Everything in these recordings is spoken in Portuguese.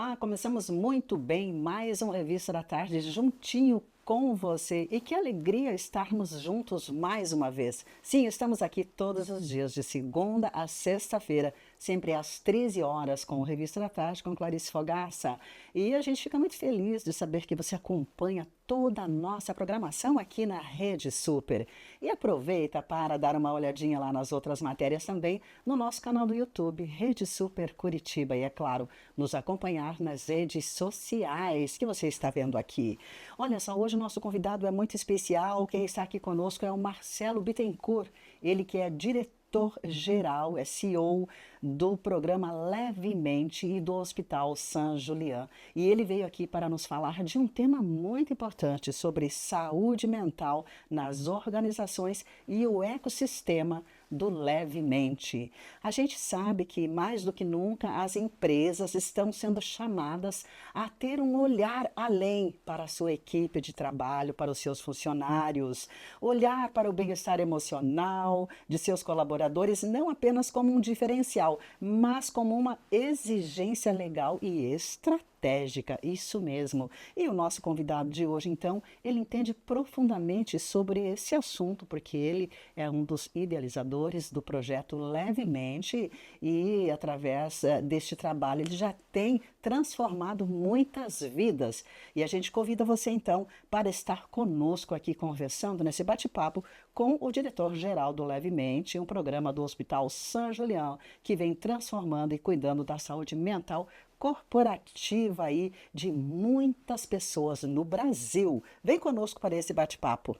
Olá, começamos muito bem, mais uma Revista da Tarde juntinho com você. E que alegria estarmos juntos mais uma vez. Sim, estamos aqui todos os dias, de segunda a sexta-feira, sempre às 13 horas, com o Revista da Tarde, com Clarice Fogaça. E a gente fica muito feliz de saber que você acompanha toda a nossa programação aqui na Rede Super. E aproveita para dar uma olhadinha lá nas outras matérias também no nosso canal do YouTube, Rede Super Curitiba. E é claro, nos acompanhar nas redes sociais que você está vendo aqui. Olha só, hoje o nosso convidado é muito especial. Quem está aqui conosco é o Marcelo Bittencourt, ele que é diretor-geral, é CEO do programa Levemente e do Hospital San Julián. E ele veio aqui para nos falar de um tema muito importante sobre saúde mental nas organizações e o ecossistema do Levemente. A gente sabe que, mais do que nunca, as empresas estão sendo chamadas a ter um olhar além para a sua equipe de trabalho, para os seus funcionários, olhar para o bem-estar emocional de seus colaboradores, não apenas como um diferencial, mas como uma exigência legal e estratégica, isso mesmo. E o nosso convidado de hoje, então, ele entende profundamente sobre esse assunto, porque ele é um dos idealizadores do projeto Levemente e, através deste trabalho, ele já tem transformado muitas vidas. E a gente convida você, então, para estar conosco aqui conversando nesse bate-papo com o diretor-geral do Levemente, um programa do Hospital San Julián, que vem transformando e cuidando da saúde mental corporativa aí de muitas pessoas no Brasil. Vem conosco para esse bate-papo.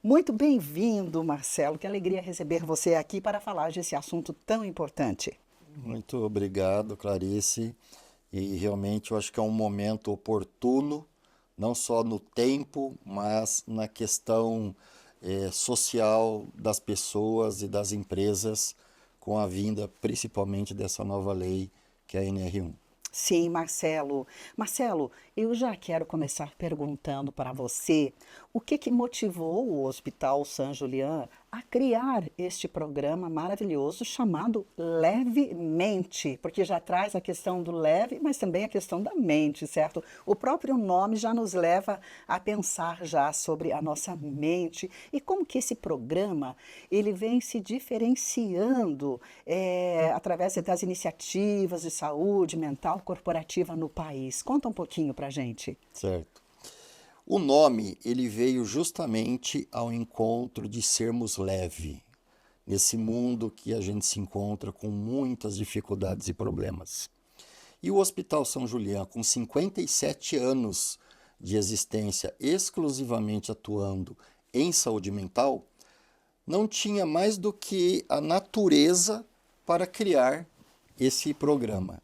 Muito bem-vindo, Marcelo. Que alegria receber você aqui para falar desse assunto tão importante. Muito obrigado, Clarice. E realmente eu acho que é um momento oportuno, não só no tempo, mas na questão social das pessoas e das empresas, com a vinda principalmente dessa nova lei que é a NR1. Sim, Marcelo. Marcelo, eu já quero começar perguntando para você o que que motivou o Hospital San Julián a criar este programa maravilhoso chamado Levemente, porque já traz a questão do leve, mas também a questão da mente, certo? O próprio nome já nos leva a pensar já sobre a nossa mente e como que esse programa ele vem se diferenciando através das iniciativas de saúde mental corporativa no país. Conta um pouquinho para a gente. Certo. O nome, ele veio justamente ao encontro de sermos leve, nesse mundo que a gente se encontra com muitas dificuldades e problemas. E o Hospital São Julián, com 57 anos de existência exclusivamente atuando em saúde mental, não tinha mais do que a natureza para criar esse programa.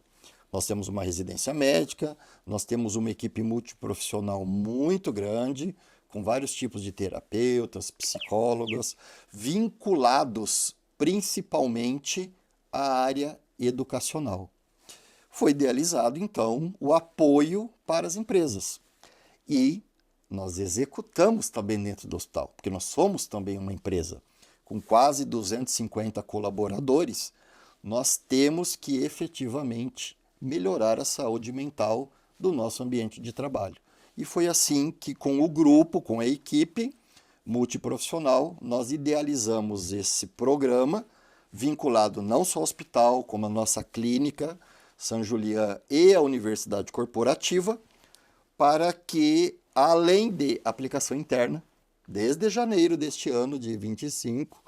Nós temos uma residência médica, nós temos uma equipe multiprofissional muito grande, com vários tipos de terapeutas, psicólogos, vinculados principalmente à área educacional. Foi idealizado, então, o apoio para as empresas. E nós executamos também dentro do hospital, porque nós somos também uma empresa. Com quase 250 colaboradores, nós temos que efetivamente melhorar a saúde mental do nosso ambiente de trabalho. E foi assim que, com o grupo, com a equipe multiprofissional, nós idealizamos esse programa, vinculado não só ao hospital, como a nossa clínica, San Julián e a Universidade Corporativa, para que, além de aplicação interna, desde janeiro deste ano de 25,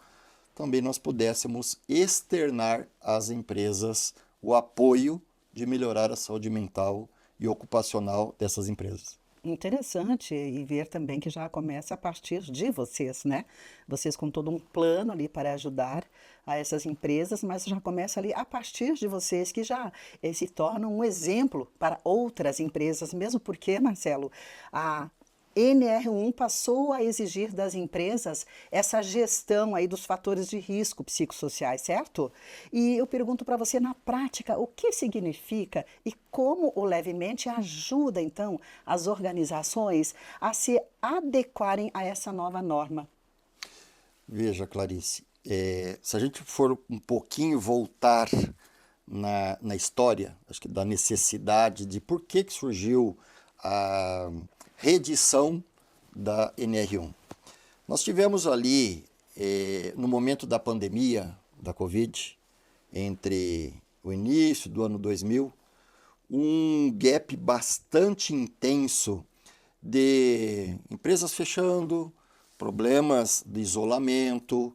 também nós pudéssemos externar às empresas o apoio de melhorar a saúde mental e ocupacional dessas empresas. Interessante e ver também que já começa a partir de vocês, né? Vocês com todo um plano ali para ajudar a essas empresas, mas já começa ali a partir de vocês que já se tornam um exemplo para outras empresas, mesmo porque, Marcelo, a NR1 passou a exigir das empresas essa gestão aí dos fatores de risco psicossociais, certo? E eu pergunto para você, na prática, o que significa e como o Levemente ajuda, então, as organizações a se adequarem a essa nova norma? Veja, Clarice, se a gente for um pouquinho voltar na história, acho que da necessidade de por que surgiu a reedição da NR1. Nós tivemos ali, no momento da pandemia da Covid, entre o início do ano 2000, um gap bastante intenso de empresas fechando, problemas de isolamento,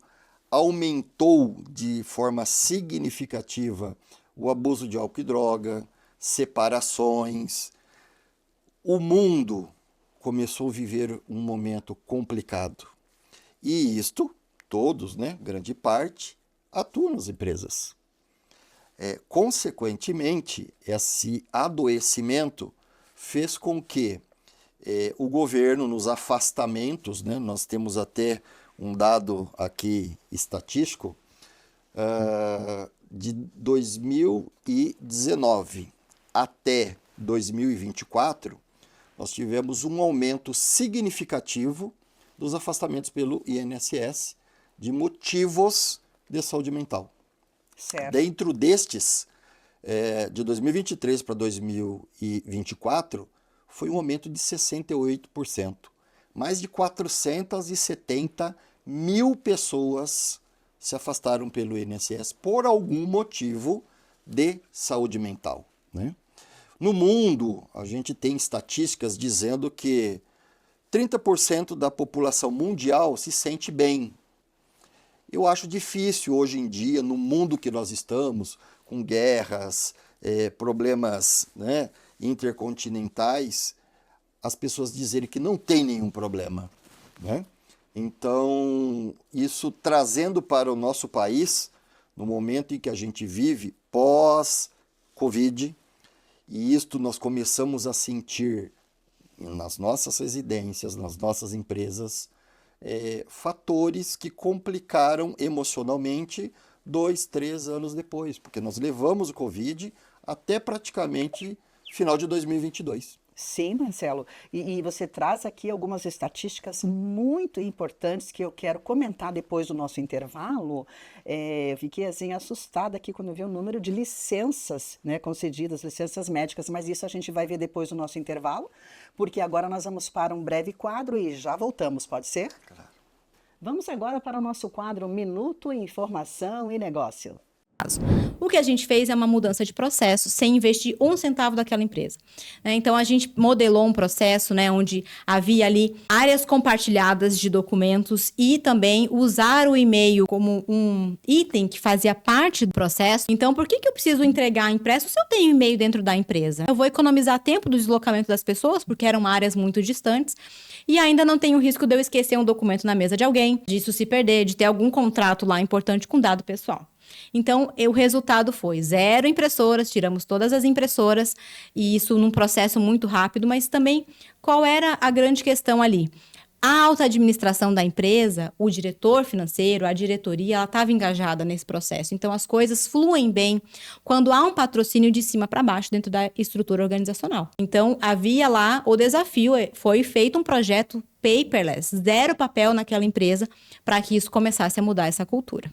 aumentou de forma significativa o abuso de álcool e droga, separações. O mundo começou a viver um momento complicado. E isto, todos, né, grande parte, atuam nas empresas. Consequentemente, esse adoecimento fez com que o governo, nos afastamentos, né, nós temos até um dado aqui estatístico, de 2019 até 2024, nós tivemos um aumento significativo dos afastamentos pelo INSS de motivos de saúde mental. Certo. Dentro destes, de 2023 para 2024, foi um aumento de 68%. Mais de 470 mil pessoas se afastaram pelo INSS por algum motivo de saúde mental, né? No mundo, a gente tem estatísticas dizendo que 30% da população mundial se sente bem. Eu acho difícil hoje em dia, no mundo que nós estamos, com guerras, problemas, né, intercontinentais, as pessoas dizerem que não tem nenhum problema, né? Então, isso trazendo para o nosso país, no momento em que a gente vive pós-Covid, e isto nós começamos a sentir nas nossas residências, nas nossas empresas, fatores que complicaram emocionalmente 2, 3 anos depois, porque nós levamos o Covid até praticamente final de 2022. Sim, Marcelo. E você traz aqui algumas estatísticas muito importantes que eu quero comentar depois do nosso intervalo. Eu fiquei assim assustada aqui quando eu vi o número de licenças, né, concedidas, licenças médicas, mas isso a gente vai ver depois do nosso intervalo, porque agora nós vamos para um breve quadro e já voltamos, pode ser? Claro. Vamos agora para o nosso quadro Minuto Informação e Negócio. O que a gente fez é uma mudança de processo sem investir um centavo daquela empresa. Então, a gente modelou um processo, né, onde havia ali áreas compartilhadas de documentos e também usar o e-mail como um item que fazia parte do processo. Então, por que eu preciso entregar impresso se eu tenho e-mail dentro da empresa? Eu vou economizar tempo do deslocamento das pessoas, porque eram áreas muito distantes, e ainda não tenho o risco de eu esquecer um documento na mesa de alguém, disso se perder, de ter algum contrato lá importante com dado pessoal. Então, o resultado foi 0 impressoras, tiramos todas as impressoras, e isso num processo muito rápido, mas também qual era a grande questão ali? A alta administração da empresa, o diretor financeiro, a diretoria, ela estava engajada nesse processo. Então, as coisas fluem bem quando há um patrocínio de cima para baixo dentro da estrutura organizacional. Então, havia lá o desafio, foi feito um projeto paperless, 0 papel naquela empresa, para que isso começasse a mudar essa cultura.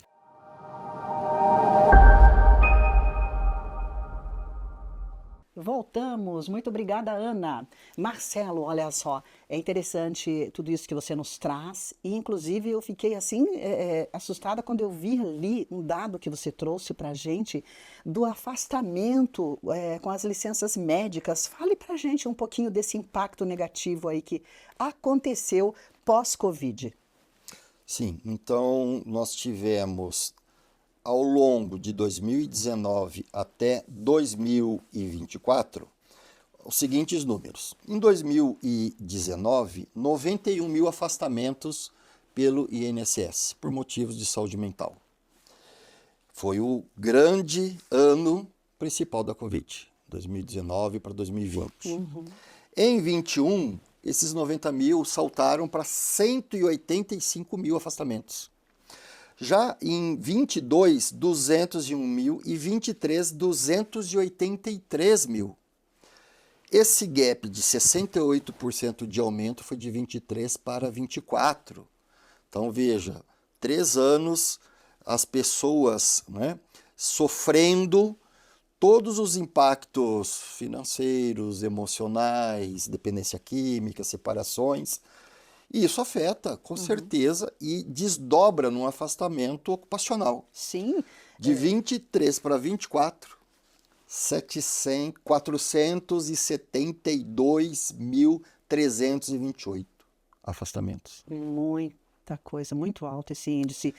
Voltamos, muito obrigada, Ana. Marcelo, olha só, é interessante tudo isso que você nos traz, e inclusive eu fiquei assim assustada quando eu vi ali um dado que você trouxe para a gente do afastamento com as licenças médicas. Fale para a gente um pouquinho desse impacto negativo aí que aconteceu pós-Covid. Sim, então nós tivemos ao longo de 2019 até 2024, os seguintes números. Em 2019, 91 mil afastamentos pelo INSS, por motivos de saúde mental. Foi o grande ano principal da Covid, 2019 para 2020. Em 21, esses 90 mil saltaram para 185 mil afastamentos. Já em 22, 201 mil e 23, 283 mil. Esse gap de 68% de aumento foi de 23 para 24. Então, veja, 3 anos as pessoas, né, sofrendo todos os impactos financeiros, emocionais, dependência química, separações, e isso afeta, com certeza, e desdobra num afastamento ocupacional. Sim. De 23 para 24, 472.328 afastamentos. Muita coisa, muito alto esse índice.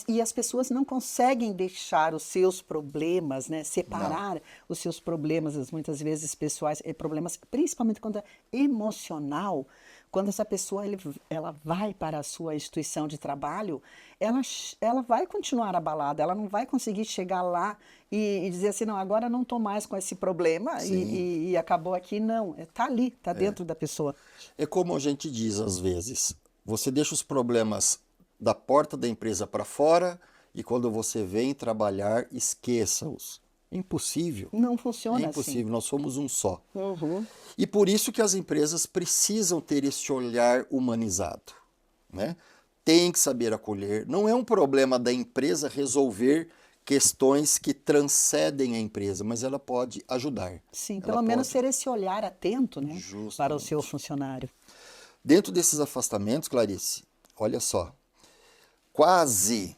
E as pessoas não conseguem deixar os seus problemas, né? Separar os seus problemas, muitas vezes pessoais, problemas, principalmente quando é emocional. Quando essa pessoa ela vai para a sua instituição de trabalho, ela vai continuar abalada, ela não vai conseguir chegar lá e dizer assim, não, agora não estou mais com esse problema e acabou aqui. Não, está ali, está dentro da pessoa. É como a gente diz às vezes, você deixa os problemas da porta da empresa para fora e quando você vem trabalhar, esqueça-os. É impossível. Não funciona É impossível, assim. nós somos um só. Uhum. E por isso que as empresas precisam ter esse olhar humanizado, né? Tem que saber acolher. Não é um problema da empresa resolver questões que transcendem a empresa, mas ela pode ajudar. Sim, Ela pelo menos pode- ter esse olhar atento, né, para o seu Justamente. funcionário. Dentro desses afastamentos, Clarice, olha só, quase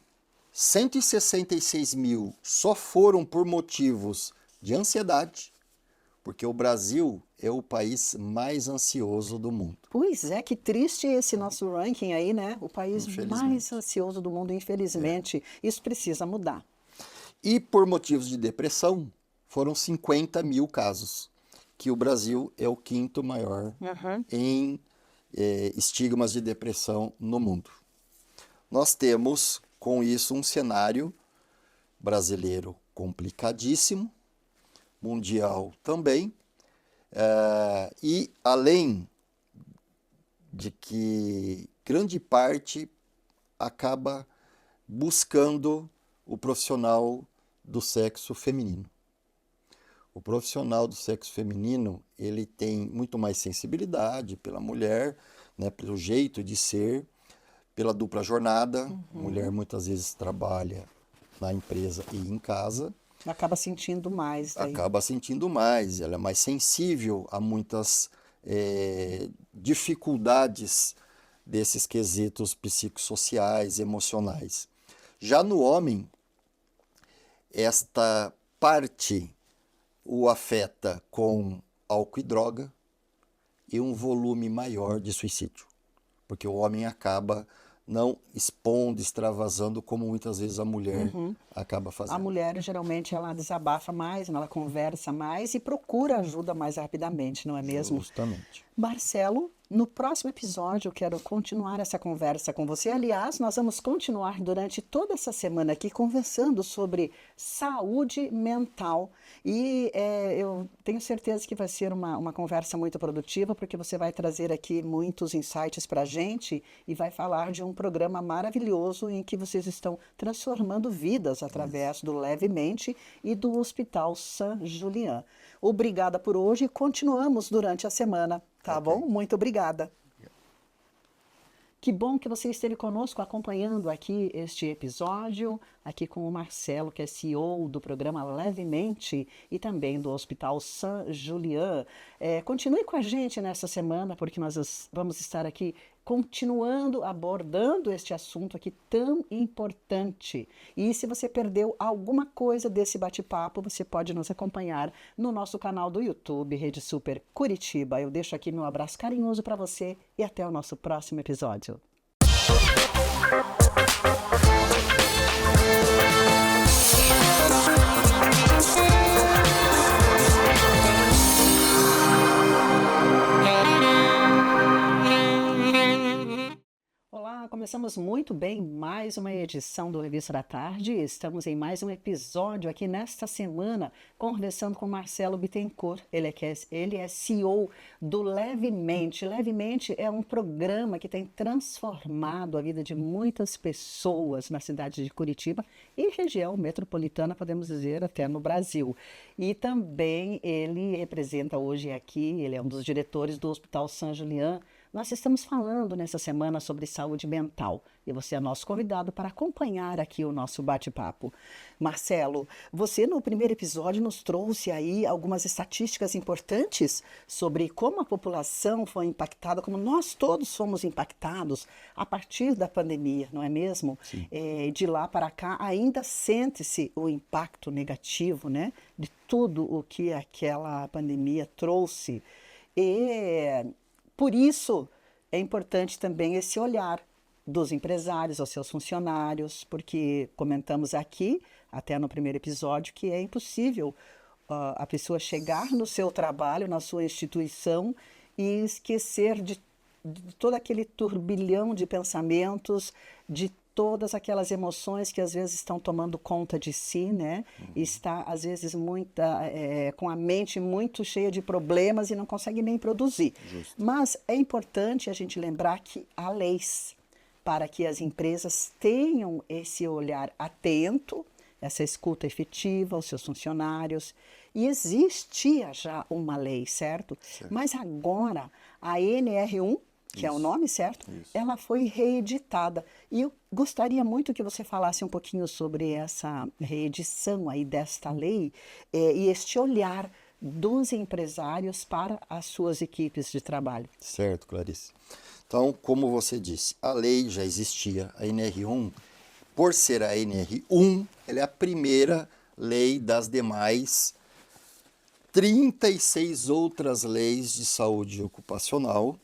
166 mil só foram por motivos de ansiedade, porque o Brasil é o país mais ansioso do mundo. Pois é, que triste esse nosso ranking aí, né? O país Infelizmente. mais ansioso do mundo, infelizmente. Isso precisa mudar. E por motivos de depressão, foram 50 mil casos, que o Brasil é o quinto maior em estigmas de depressão no mundo. Nós temos, com isso, um cenário brasileiro complicadíssimo, mundial também, e além de que grande parte acaba buscando o profissional do sexo feminino. O profissional do sexo feminino, ele tem muito mais sensibilidade pela mulher, né, pelo jeito de ser, pela dupla jornada. A mulher muitas vezes trabalha na empresa e em casa, Acaba sentindo mais daí. acaba sentindo mais, ela é mais sensível a muitas dificuldades desses quesitos psicossociais, emocionais. Já no homem, esta parte o afeta com álcool e droga e um volume maior de suicídio, porque o homem acaba não expondo, extravasando como muitas vezes a mulher acaba A fazendo. mulher, geralmente, ela desabafa mais, ela conversa mais e procura ajuda mais rapidamente, não é mesmo? Justamente. Marcelo, no próximo episódio eu quero continuar essa conversa com você. Aliás, nós vamos continuar durante toda essa semana aqui conversando sobre saúde mental. E eu tenho certeza que vai ser uma conversa muito produtiva, porque você vai trazer aqui muitos insights para a gente e vai falar de um programa maravilhoso em que vocês estão transformando vidas através do Levemente e do Hospital Saint-Julien. Obrigada por hoje e continuamos durante a semana. Tá bom? Muito obrigada. Que bom que você esteve conosco acompanhando aqui este episódio, aqui com o Marcelo, que é CEO do programa Levemente e também do Hospital Saint-Julien. Continue com a gente nessa semana, porque nós vamos estar aqui continuando abordando este assunto aqui tão importante. E se você perdeu alguma coisa desse bate-papo, você pode nos acompanhar no nosso canal do YouTube, Rede Super Curitiba. Eu deixo aqui meu abraço carinhoso para você e até o nosso próximo episódio. Olá, começamos muito bem mais uma edição do Revista da Tarde. Estamos em mais um episódio aqui nesta semana, conversando com Marcelo Bittencourt. Ele é CEO do Levemente. Levemente é um programa que tem transformado a vida de muitas pessoas na cidade de Curitiba e região metropolitana, podemos dizer, até no Brasil. E também ele representa hoje aqui, ele é um dos diretores do Hospital Saint-Julien, Nós estamos falando nessa semana sobre saúde mental e você é nosso convidado para acompanhar aqui o nosso bate-papo. Marcelo, você no primeiro episódio nos trouxe aí algumas estatísticas importantes sobre como a população foi impactada, como nós todos fomos impactados a partir da pandemia, não é mesmo? Sim. De lá para cá ainda sente-se o impacto negativo, né, de tudo o que aquela pandemia trouxe. E por isso é importante também esse olhar dos empresários aos seus funcionários, porque comentamos aqui, até no primeiro episódio, que é impossível a pessoa chegar no seu trabalho, na sua instituição e esquecer de todo aquele turbilhão de pensamentos, de todas aquelas emoções que às vezes estão tomando conta de si, né? E está às vezes com a mente muito cheia de problemas e não consegue nem produzir. Justo. Mas é importante a gente lembrar que há leis para que as empresas tenham esse olhar atento, essa escuta efetiva aos seus funcionários. E existia já uma lei, certo? Mas agora a NR1, que é o nome, certo? Isso. Ela foi reeditada. E eu gostaria muito que você falasse um pouquinho sobre essa reedição aí desta lei e este olhar dos empresários para as suas equipes de trabalho. Certo, Clarice. Então, como você disse, a lei já existia, a NR1, por ser a NR1, ela é a primeira lei das demais 36 outras leis de saúde ocupacional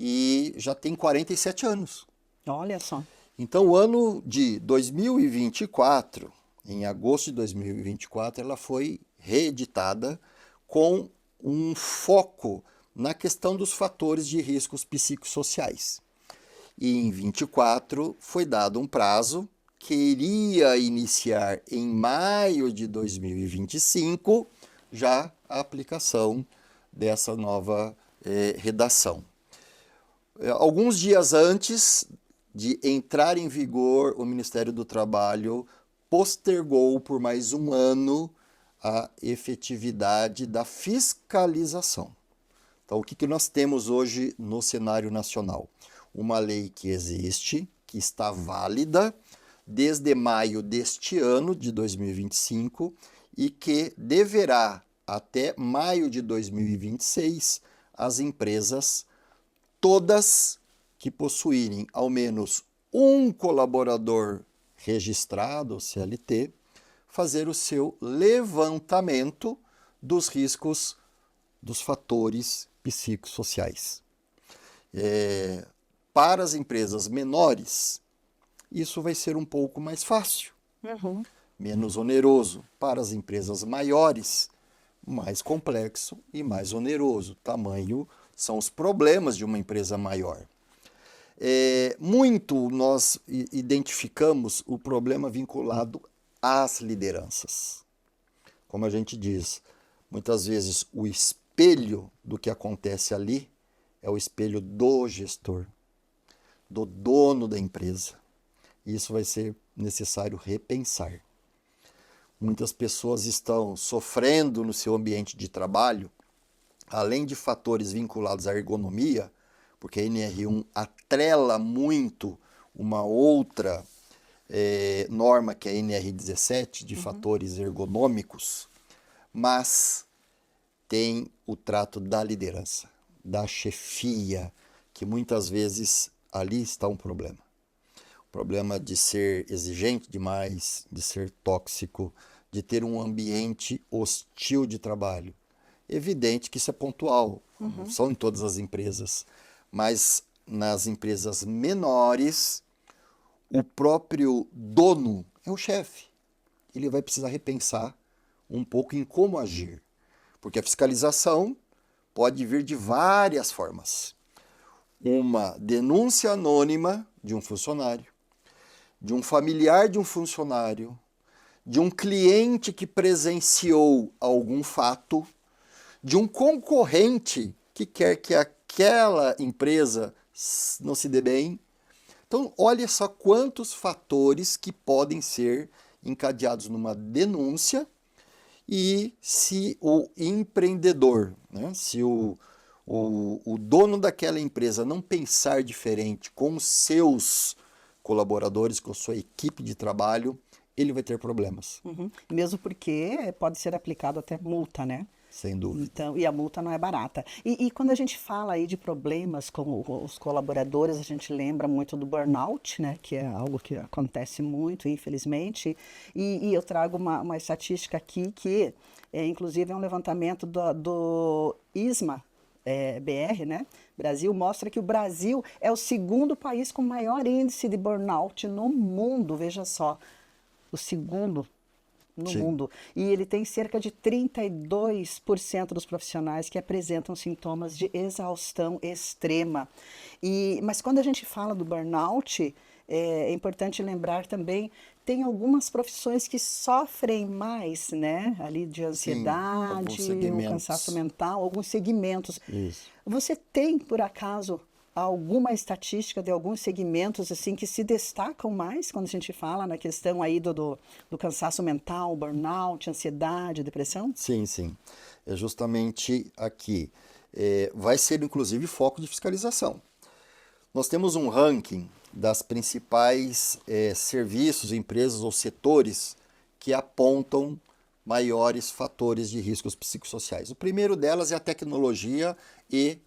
e já tem 47 anos. Olha só. Então, o ano de 2024, em agosto de 2024, ela foi reeditada com um foco na questão dos fatores de riscos psicossociais. E em 24 foi dado um prazo que iria iniciar em maio de 2025 já a aplicação dessa nova redação. Alguns dias antes de entrar em vigor, o Ministério do Trabalho postergou por mais um ano a efetividade da fiscalização. Então, o que nós temos hoje no cenário nacional? Uma lei que existe, que está válida desde maio deste ano, de 2025, e que deverá, até maio de 2026, as empresas todas que possuírem ao menos um colaborador registrado, CLT, fazer o seu levantamento dos riscos dos fatores psicossociais. Para as empresas menores, isso vai ser um pouco mais fácil, menos oneroso. Para as empresas maiores, mais complexo e mais oneroso. Tamanho são os problemas de uma empresa maior. Muito nós identificamos o problema vinculado às lideranças. Como a gente diz, muitas vezes o espelho do que acontece ali é o espelho do gestor, do dono da empresa. Isso vai ser necessário repensar. Muitas pessoas estão sofrendo no seu ambiente de trabalho, além de fatores vinculados à ergonomia, porque a NR1 atrela muito uma outra norma, que é a NR17, de fatores ergonômicos, mas tem o trato da liderança, da chefia, que muitas vezes ali está um problema. O problema de ser exigente demais, de ser tóxico, de ter um ambiente hostil de trabalho. Evidente que isso é pontual, não são em todas as empresas, mas nas empresas menores, o próprio dono é o chefe. Ele vai precisar repensar um pouco em como agir, porque a fiscalização pode vir de várias formas. Uma denúncia anônima de um funcionário, de um familiar de um funcionário, de um cliente que presenciou algum fato, de um concorrente que quer que aquela empresa não se dê bem. Então, olha só quantos fatores que podem ser encadeados numa denúncia e se o empreendedor, né, se o o dono daquela empresa não pensar diferente com os seus colaboradores, com a sua equipe de trabalho, ele vai ter problemas, Mesmo porque pode ser aplicado até multa, né? sem dúvida. Então, e a multa não é barata. E quando a gente fala aí de problemas com os colaboradores, a gente lembra muito do burnout, né? Que é algo que acontece muito, infelizmente. E eu trago uma estatística aqui que, inclusive, é um levantamento do ISMA, BR, né? Brasil, mostra que o Brasil é o segundo país com maior índice de burnout no mundo, veja só. O segundo no Sim. mundo. E ele tem cerca de 32% dos profissionais que apresentam sintomas de exaustão extrema. Mas quando a gente fala do burnout, é importante lembrar também, tem algumas profissões que sofrem mais, né? Ali de alguns ansiedade, um segmentos. cansaço mental, alguns segmentos. Isso. Você tem, por acaso, alguma estatística de alguns segmentos assim que se destacam mais quando a gente fala na questão aí do cansaço mental, burnout, ansiedade, depressão? Sim, sim. É justamente aqui. Vai ser, inclusive, foco de fiscalização. Nós temos um ranking das principais serviços, empresas ou setores que apontam maiores fatores de riscos psicossociais. O primeiro delas é a tecnologia e,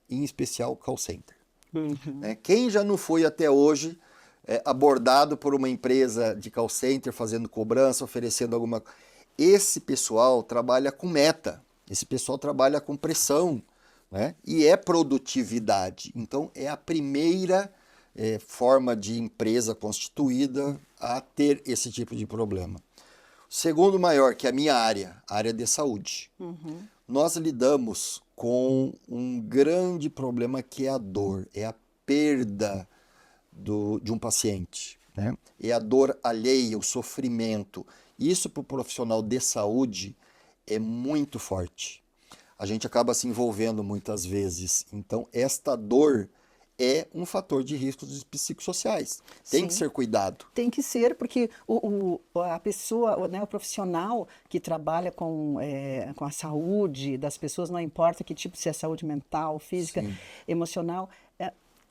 em especial, o call center. Quem já não foi até hoje abordado por uma empresa de call center fazendo cobrança, oferecendo alguma coisa? Esse pessoal trabalha com meta, esse pessoal trabalha com pressão, né? E é produtividade. Então, é a primeira forma de empresa constituída a ter esse tipo de problema. O segundo maior, que é a minha área, a área de saúde. Nós lidamos com um grande problema que é a dor, é a perda de um paciente, né? É a dor alheia, o sofrimento. Isso para o profissional de saúde é muito forte. A gente acaba se envolvendo muitas vezes. Então, esta dor é um fator de riscos psicossociais. Tem que Sim. ser cuidado. Tem que ser, porque a pessoa, né, o profissional que trabalha com a saúde das pessoas, não importa que tipo, se é saúde mental, física, Sim. emocional,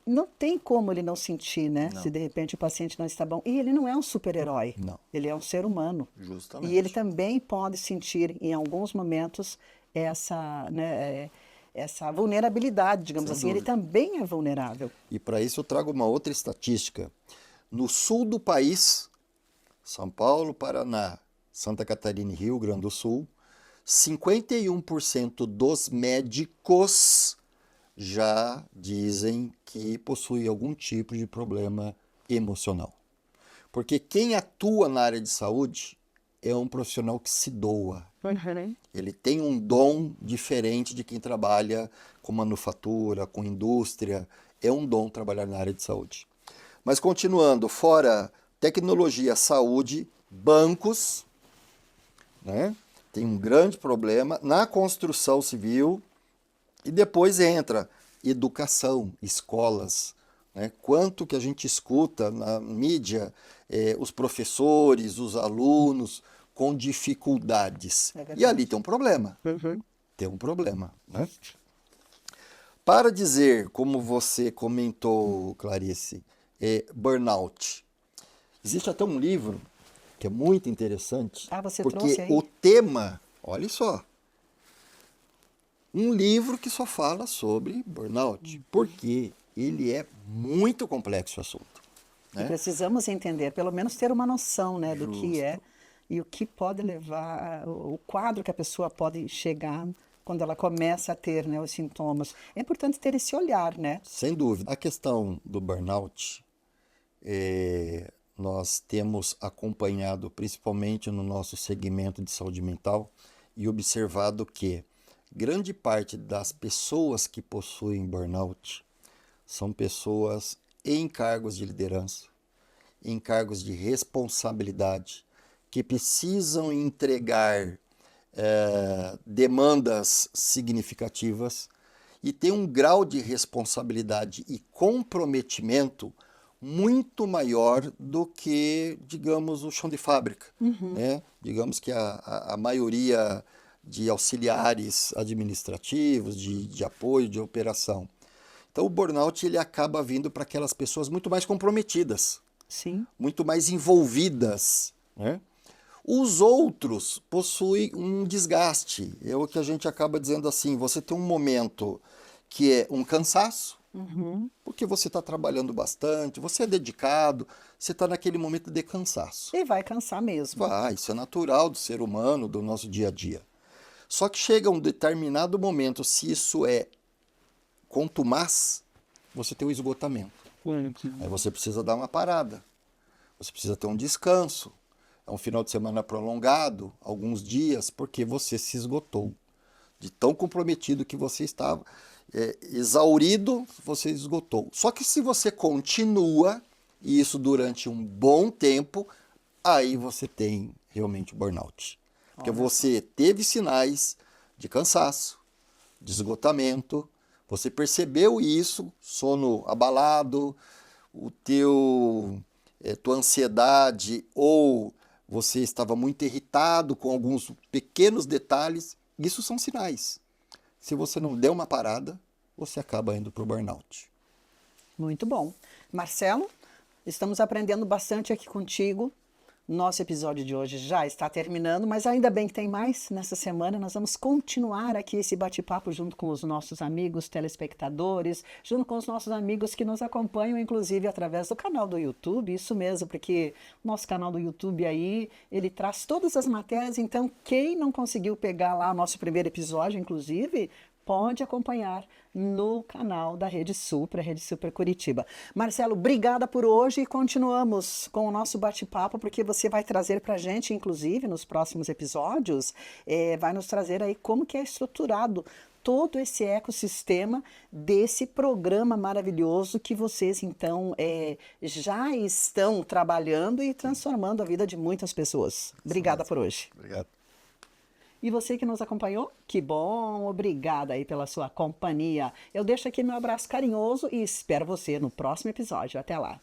não tem como ele não sentir, né? Não. Se de repente o paciente não está bom. E ele não é um super-herói. Não. Ele é um ser humano. Justamente. E ele também pode sentir, em alguns momentos, essa, né, essa vulnerabilidade, digamos Sem assim. Ele dúvida. também é vulnerável. E para isso eu trago uma outra estatística. No sul do país, São Paulo, Paraná, Santa Catarina e Rio Grande do Sul, 51% dos médicos já dizem que possuem algum tipo de problema emocional. Porque quem atua na área de saúde é um profissional que se doa. Ele tem um dom diferente de quem trabalha com manufatura, com indústria. É um dom trabalhar na área de saúde. Mas continuando, fora tecnologia, saúde, bancos, né? Tem um grande problema na construção civil. E depois entra educação, escolas, né? Quanto que a gente escuta na mídia os professores, os alunos com dificuldades. E ali tem um problema. Tem um problema, né? Para dizer, como você comentou, Clarice, burnout. Existe até um livro que é muito interessante. Você porque trouxe aí? o tema, olha só, um livro que só fala sobre burnout, porque ele é muito complexo o assunto. Né? Precisamos entender, pelo menos ter uma noção, né, do que Justo. é e o que pode levar, o quadro que a pessoa pode chegar quando ela começa a ter, né, os sintomas. É importante ter esse olhar, né? Sem dúvida. A questão do burnout, nós temos acompanhado, principalmente no nosso segmento de saúde mental, e observado que grande parte das pessoas que possuem burnout são pessoas em cargos de liderança, em cargos de responsabilidade, que precisam entregar demandas significativas e tem um grau de responsabilidade e comprometimento muito maior do que, digamos, o chão de fábrica. Né? Digamos que a maioria de auxiliares administrativos, de apoio, de operação. Então o burnout ele acaba vindo para aquelas pessoas muito mais comprometidas, Sim. muito mais envolvidas, né? Os outros possuem um desgaste. É o que a gente acaba dizendo assim, você tem um momento que é um cansaço, porque você está trabalhando bastante, você é dedicado, você está naquele momento de cansaço. E vai cansar mesmo. Isso é natural do ser humano, do nosso dia a dia. Só que chega um determinado momento, se isso é contumaz, você tem o esgotamento. Aí você precisa dar uma parada, você precisa ter um descanso, é um final de semana prolongado, alguns dias, porque você se esgotou. De tão comprometido que você estava, exaurido, você esgotou. Só que se você continua, e isso durante um bom tempo, aí você tem realmente o burnout. Porque você teve sinais de cansaço, de esgotamento, você percebeu isso, sono abalado, tua ansiedade, ou você estava muito irritado com alguns pequenos detalhes, isso são sinais. Se você não der uma parada, você acaba indo para o burnout. Muito bom. Marcelo, estamos aprendendo bastante aqui contigo. Nosso episódio de hoje já está terminando, mas ainda bem que tem mais. Nessa semana nós vamos continuar aqui esse bate-papo junto com os nossos amigos telespectadores, junto com os nossos amigos que nos acompanham, inclusive através do canal do YouTube, isso mesmo, porque o nosso canal do YouTube aí, ele traz todas as matérias, então quem não conseguiu pegar lá o nosso primeiro episódio, inclusive, pode acompanhar no canal da Rede Super Curitiba. Marcelo, obrigada por hoje e continuamos com o nosso bate-papo, porque você vai trazer para a gente, inclusive, nos próximos episódios, vai nos trazer aí como que é estruturado todo esse ecossistema desse programa maravilhoso que vocês, então, já estão trabalhando e transformando a vida de muitas pessoas. Obrigada por hoje. Obrigado. E você que nos acompanhou, que bom, obrigada aí pela sua companhia. Eu deixo aqui meu abraço carinhoso e espero você no próximo episódio. Até lá.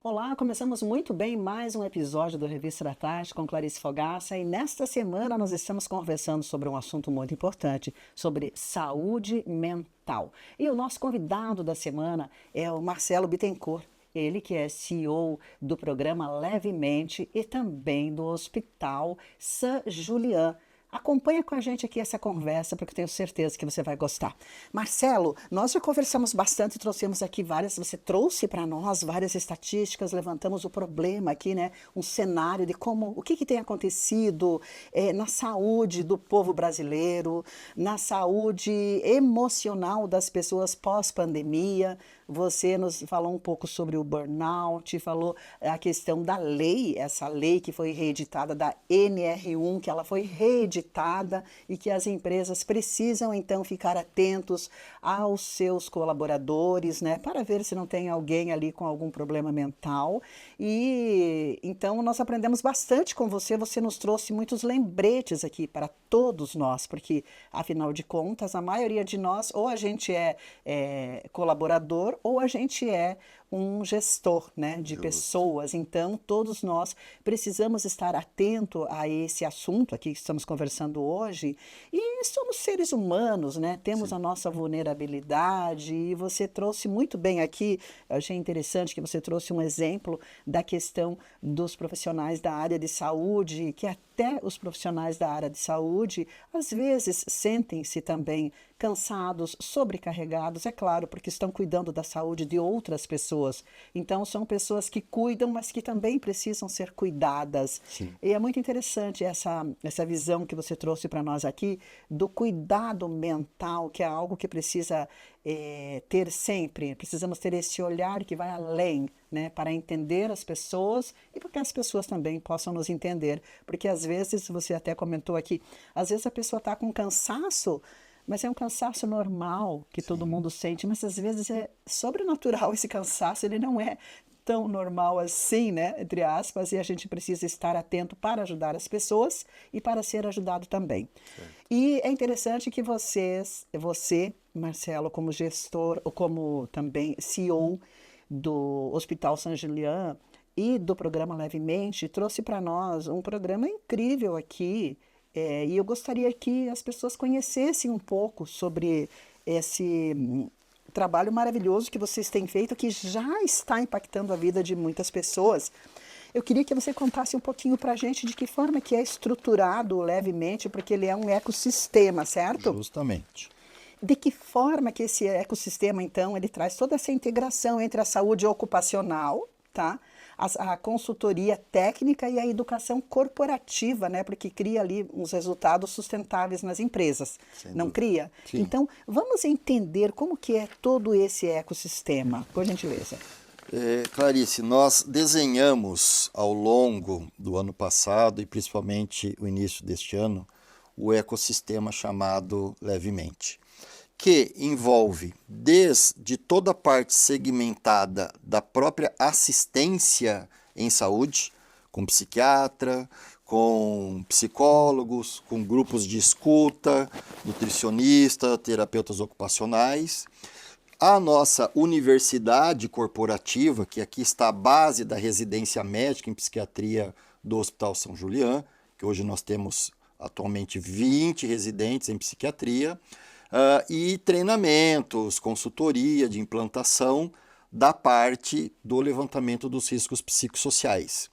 Olá, começamos muito bem mais um episódio do Revista da Tarde com Clarice Fogaça e nesta semana nós estamos conversando sobre um assunto muito importante, sobre saúde mental. E o nosso convidado da semana é o Marcelo Bittencourt, ele que é CEO do programa Levemente e também do Hospital Saint-Julien. Acompanha com a gente aqui essa conversa, porque eu tenho certeza que você vai gostar. Marcelo, nós já conversamos bastante, trouxemos aqui você trouxe para nós várias estatísticas, levantamos o problema aqui, né? Um cenário de o que tem acontecido na saúde do povo brasileiro, na saúde emocional das pessoas pós-pandemia. Você nos falou um pouco sobre o burnout, falou a questão da lei, essa lei que foi reeditada da NR1, que ela foi reeditada e que as empresas precisam então ficar atentos aos seus colaboradores, né, para ver se não tem alguém ali com algum problema mental. E então nós aprendemos bastante com você, você nos trouxe muitos lembretes aqui para todos nós, porque afinal de contas a maioria de nós ou a gente é colaborador ou a gente é um gestor, né, de pessoas. Então, todos nós precisamos estar atento a esse assunto aqui que estamos conversando hoje. E somos seres humanos, né? Temos a nossa vulnerabilidade. E você trouxe muito bem aqui, eu achei interessante que você trouxe um exemplo da questão dos profissionais da área de saúde, que até os profissionais da área de saúde, às vezes, sentem-se também cansados, sobrecarregados, é claro, porque estão cuidando da saúde de outras pessoas. Então, são pessoas que cuidam, mas que também precisam ser cuidadas. Sim. E é muito interessante essa visão que você trouxe para nós aqui do cuidado mental, que é algo que precisa ter sempre. Precisamos ter esse olhar que vai além, né, para entender as pessoas e para que as pessoas também possam nos entender. Porque às vezes, você até comentou aqui, às vezes a pessoa está com cansaço, mas é um cansaço normal que todo mundo sente, mas às vezes é sobrenatural esse cansaço, ele não é tão normal assim, né? Entre aspas, e a gente precisa estar atento para ajudar as pessoas e para ser ajudado também. E é interessante que você, Marcelo, como gestor, ou como também CEO do Hospital San Julián e do programa Levemente, trouxe para nós um programa incrível aqui. E eu gostaria que as pessoas conhecessem um pouco sobre esse trabalho maravilhoso que vocês têm feito, que já está impactando a vida de muitas pessoas. Eu queria que você contasse um pouquinho para a gente de que forma que é estruturado Levemente, porque ele é um ecossistema, certo? Justamente. De que forma que esse ecossistema, então, ele traz toda essa integração entre a saúde ocupacional, tá? A consultoria técnica e a educação corporativa, né? Porque cria ali uns resultados sustentáveis nas empresas, não cria? Sim. Então, vamos entender como que é todo esse ecossistema, por gentileza. Clarice, nós desenhamos ao longo do ano passado e principalmente o início deste ano o ecossistema chamado Levemente, que envolve desde toda a parte segmentada da própria assistência em saúde, com psiquiatra, com psicólogos, com grupos de escuta, nutricionista, terapeutas ocupacionais. A nossa universidade corporativa, que aqui está a base da residência médica em psiquiatria do Hospital São Julián, que hoje nós temos atualmente 20 residentes em psiquiatria, e treinamentos, consultoria de implantação da parte do levantamento dos riscos psicossociais.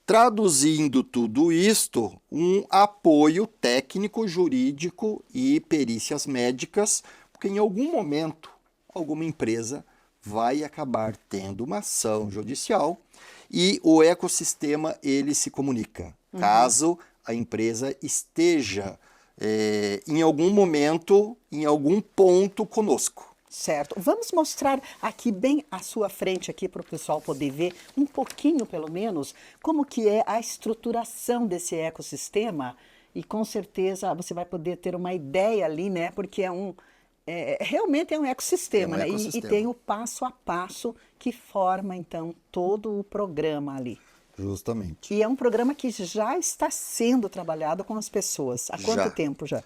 Traduzindo tudo isto, um apoio técnico, jurídico e perícias médicas, porque em algum momento alguma empresa vai acabar tendo uma ação judicial e o ecossistema ele se comunica. Caso a empresa esteja em algum momento, em algum ponto conosco. Certo. Vamos mostrar aqui bem à sua frente aqui para o pessoal poder ver um pouquinho, pelo menos, como que é a estruturação desse ecossistema e com certeza você vai poder ter uma ideia ali, né? Porque realmente é um ecossistema, né? E tem o passo a passo que forma, então, todo o programa ali. Justamente. E é um programa que já está sendo trabalhado com as pessoas. Há quanto tempo já?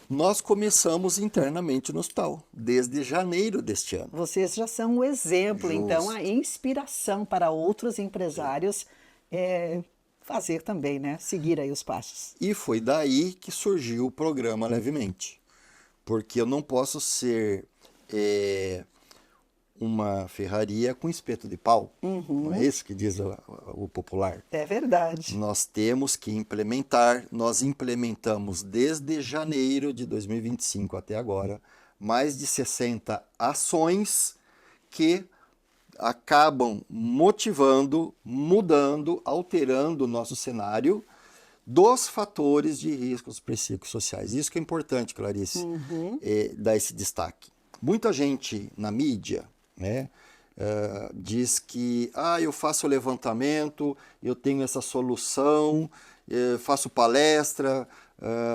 Nós começamos internamente no hospital, desde janeiro deste ano. Vocês já são o exemplo, então, a inspiração para outros empresários fazer também, né? Seguir aí os passos. E foi daí que surgiu o programa Levemente. Porque eu não posso ser uma ferraria com espeto de pau. Não é isso que diz o popular? É verdade. Nós temos que implementar, nós implementamos desde janeiro de 2025 até agora, mais de 60 ações que acabam motivando, mudando, alterando o nosso cenário dos fatores de riscos psicossociais. Isso que é importante, Clarice, dar esse destaque. Muita gente na mídia, né, diz que eu faço levantamento, eu tenho essa solução, faço palestra,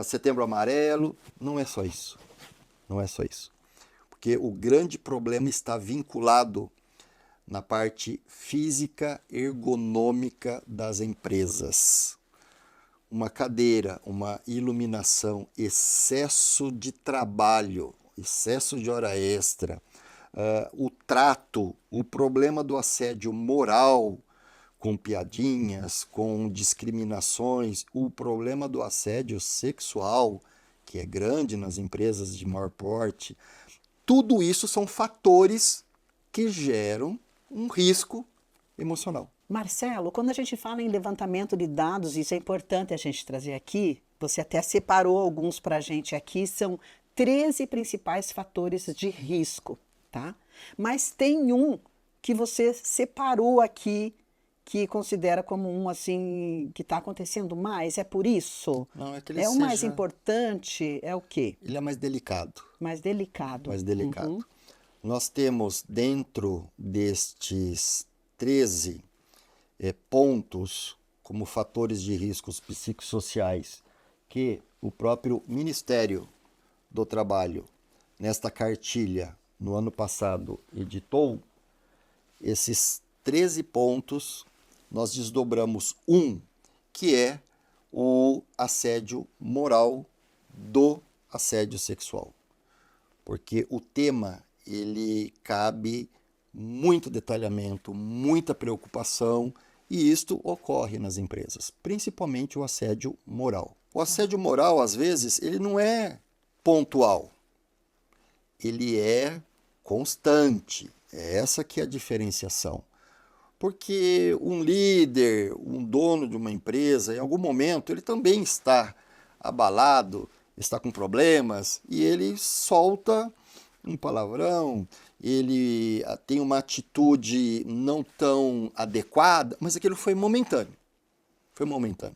Setembro Amarelo. Não é só isso. Não é só isso. Porque o grande problema está vinculado na parte física ergonômica das empresas. Uma cadeira, uma iluminação, excesso de trabalho, excesso de hora extra, o trato, o problema do assédio moral, com piadinhas, com discriminações, o problema do assédio sexual, que é grande nas empresas de maior porte, tudo isso são fatores que geram um risco emocional. Marcelo, quando a gente fala em levantamento de dados, isso é importante a gente trazer aqui, você até separou alguns para a gente aqui, são 13 principais fatores de risco, tá? Mas tem um que você separou aqui, que considera como um, assim, que está acontecendo mais, é por isso? Não, é que ele o mais importante, é o quê? Ele é mais delicado. Mais delicado. Mais delicado. Nós temos dentro destes 13 pontos como fatores de riscos psicossociais que o próprio Ministério do Trabalho, nesta cartilha, no ano passado, editou, esses 13 pontos, nós desdobramos um, que é o assédio moral do assédio sexual. Porque o tema, ele cabe muito detalhamento, muita preocupação, e isto ocorre nas empresas, principalmente o assédio moral. O assédio moral, às vezes, ele não é pontual, ele é constante. É essa que é a diferenciação. Porque um líder, um dono de uma empresa, em algum momento, ele também está abalado, está com problemas, e ele solta um palavrão, ele tem uma atitude não tão adequada, mas aquilo foi momentâneo. Foi momentâneo.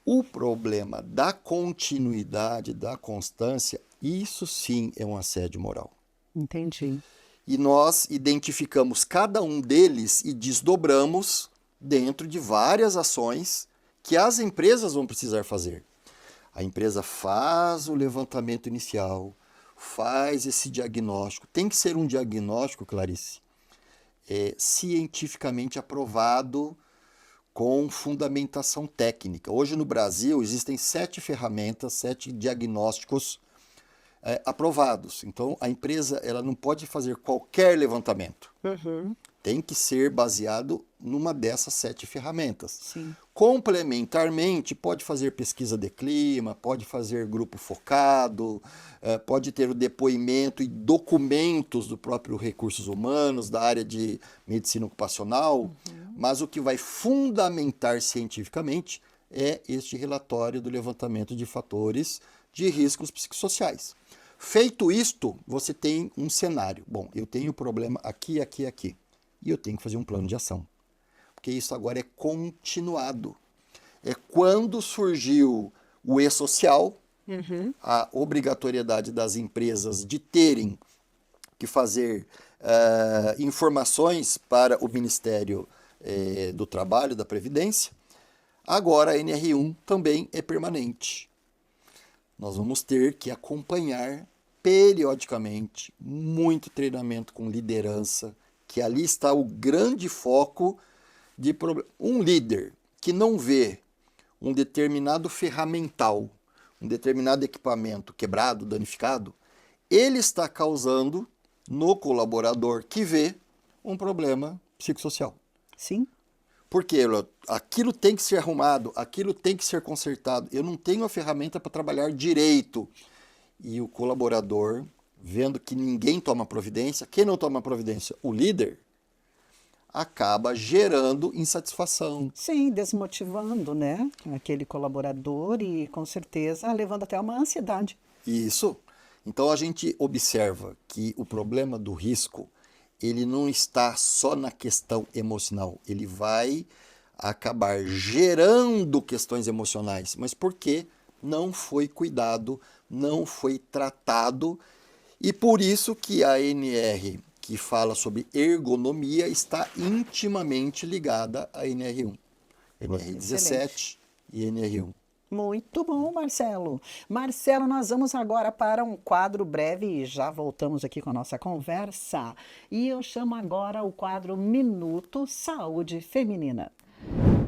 O problema da continuidade, da constância, isso sim é um assédio moral. Entendi. E nós identificamos cada um deles e desdobramos dentro de várias ações que as empresas vão precisar fazer. A empresa faz o levantamento inicial, faz esse diagnóstico. Tem que ser um diagnóstico, Clarice, cientificamente aprovado com fundamentação técnica. Hoje no Brasil existem 7 ferramentas, 7 diagnósticos aprovados. Então, a empresa ela não pode fazer qualquer levantamento. Tem que ser baseado numa dessas 7 ferramentas. Sim. Complementarmente, pode fazer pesquisa de clima, pode fazer grupo focado, pode ter o depoimento e documentos do próprio recursos humanos, da área de medicina ocupacional, mas o que vai fundamentar cientificamente é este relatório do levantamento de fatores de riscos psicossociais. Feito isto, você tem um cenário. Bom, eu tenho problema aqui, aqui, aqui. E eu tenho que fazer um plano de ação. Porque isso agora é continuado. É quando surgiu o e-social, a obrigatoriedade das empresas de terem que fazer informações para o Ministério do Trabalho, da Previdência. Agora a NR1 também é permanente. Nós vamos ter que acompanhar periodicamente, muito treinamento com liderança, que ali está o grande foco de um líder que não vê um determinado ferramental, um determinado equipamento quebrado, danificado, ele está causando no colaborador que vê um problema psicossocial. Sim. Porque aquilo tem que ser arrumado, aquilo tem que ser consertado. Eu não tenho a ferramenta para trabalhar direito. E o colaborador, vendo que ninguém toma providência, quem não toma providência? O líder, acaba gerando insatisfação. Sim, desmotivando, né? Aquele colaborador e, com certeza, levando até uma ansiedade. Isso. Então, a gente observa que o problema do risco, ele não está só na questão emocional, ele vai acabar gerando questões emocionais, mas porque não foi cuidado, não foi tratado, e por isso que a NR, que fala sobre ergonomia, está intimamente ligada à NR1, NR17 e NR1. Muito bom, Marcelo. Marcelo, nós vamos agora para um quadro breve e já voltamos aqui com a nossa conversa. E eu chamo agora o quadro Minuto Saúde Feminina.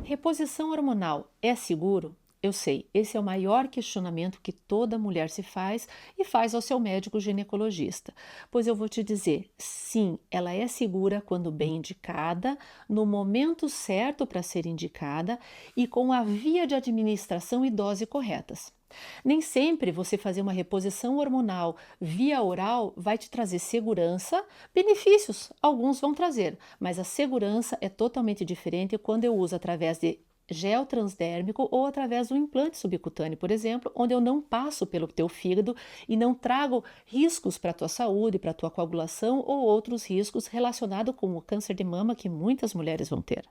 Reposição hormonal é seguro? Eu sei, esse é o maior questionamento que toda mulher se faz e faz ao seu médico ginecologista. Pois eu vou te dizer, sim, ela é segura quando bem indicada, no momento certo para ser indicada e com a via de administração e dose corretas. Nem sempre você fazer uma reposição hormonal via oral vai te trazer segurança, benefícios, alguns vão trazer, mas a segurança é totalmente diferente quando eu uso através de gel transdérmico ou através do implante subcutâneo, por exemplo, onde eu não passo pelo teu fígado e não trago riscos para a tua saúde, para a tua coagulação ou outros riscos relacionados com o câncer de mama que muitas mulheres vão ter.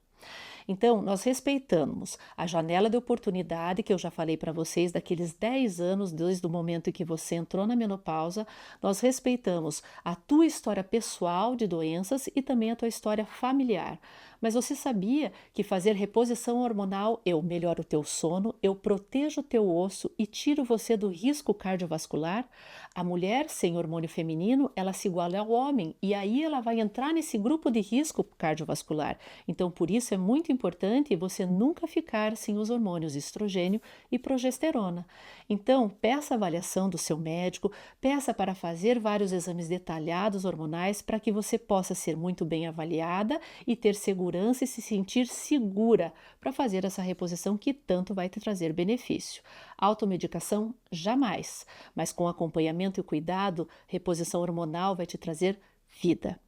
Então, nós respeitamos a janela de oportunidade que eu já falei para vocês, daqueles 10 anos desde o momento em que você entrou na menopausa, nós respeitamos a tua história pessoal de doenças e também a tua história familiar. Mas você sabia que fazer reposição hormonal, eu melhoro o teu sono, eu protejo o teu osso e tiro você do risco cardiovascular? A mulher sem hormônio feminino, ela se iguala ao homem e aí ela vai entrar nesse grupo de risco cardiovascular. Então, por isso é muito importante você nunca ficar sem os hormônios estrogênio e progesterona. Então, peça a avaliação do seu médico, peça para fazer vários exames detalhados hormonais para que você possa ser muito bem avaliada e ter segurança e se sentir segura para fazer essa reposição que tanto vai te trazer benefício. Automedicação, jamais, mas com acompanhamento e cuidado, reposição hormonal vai te trazer vida.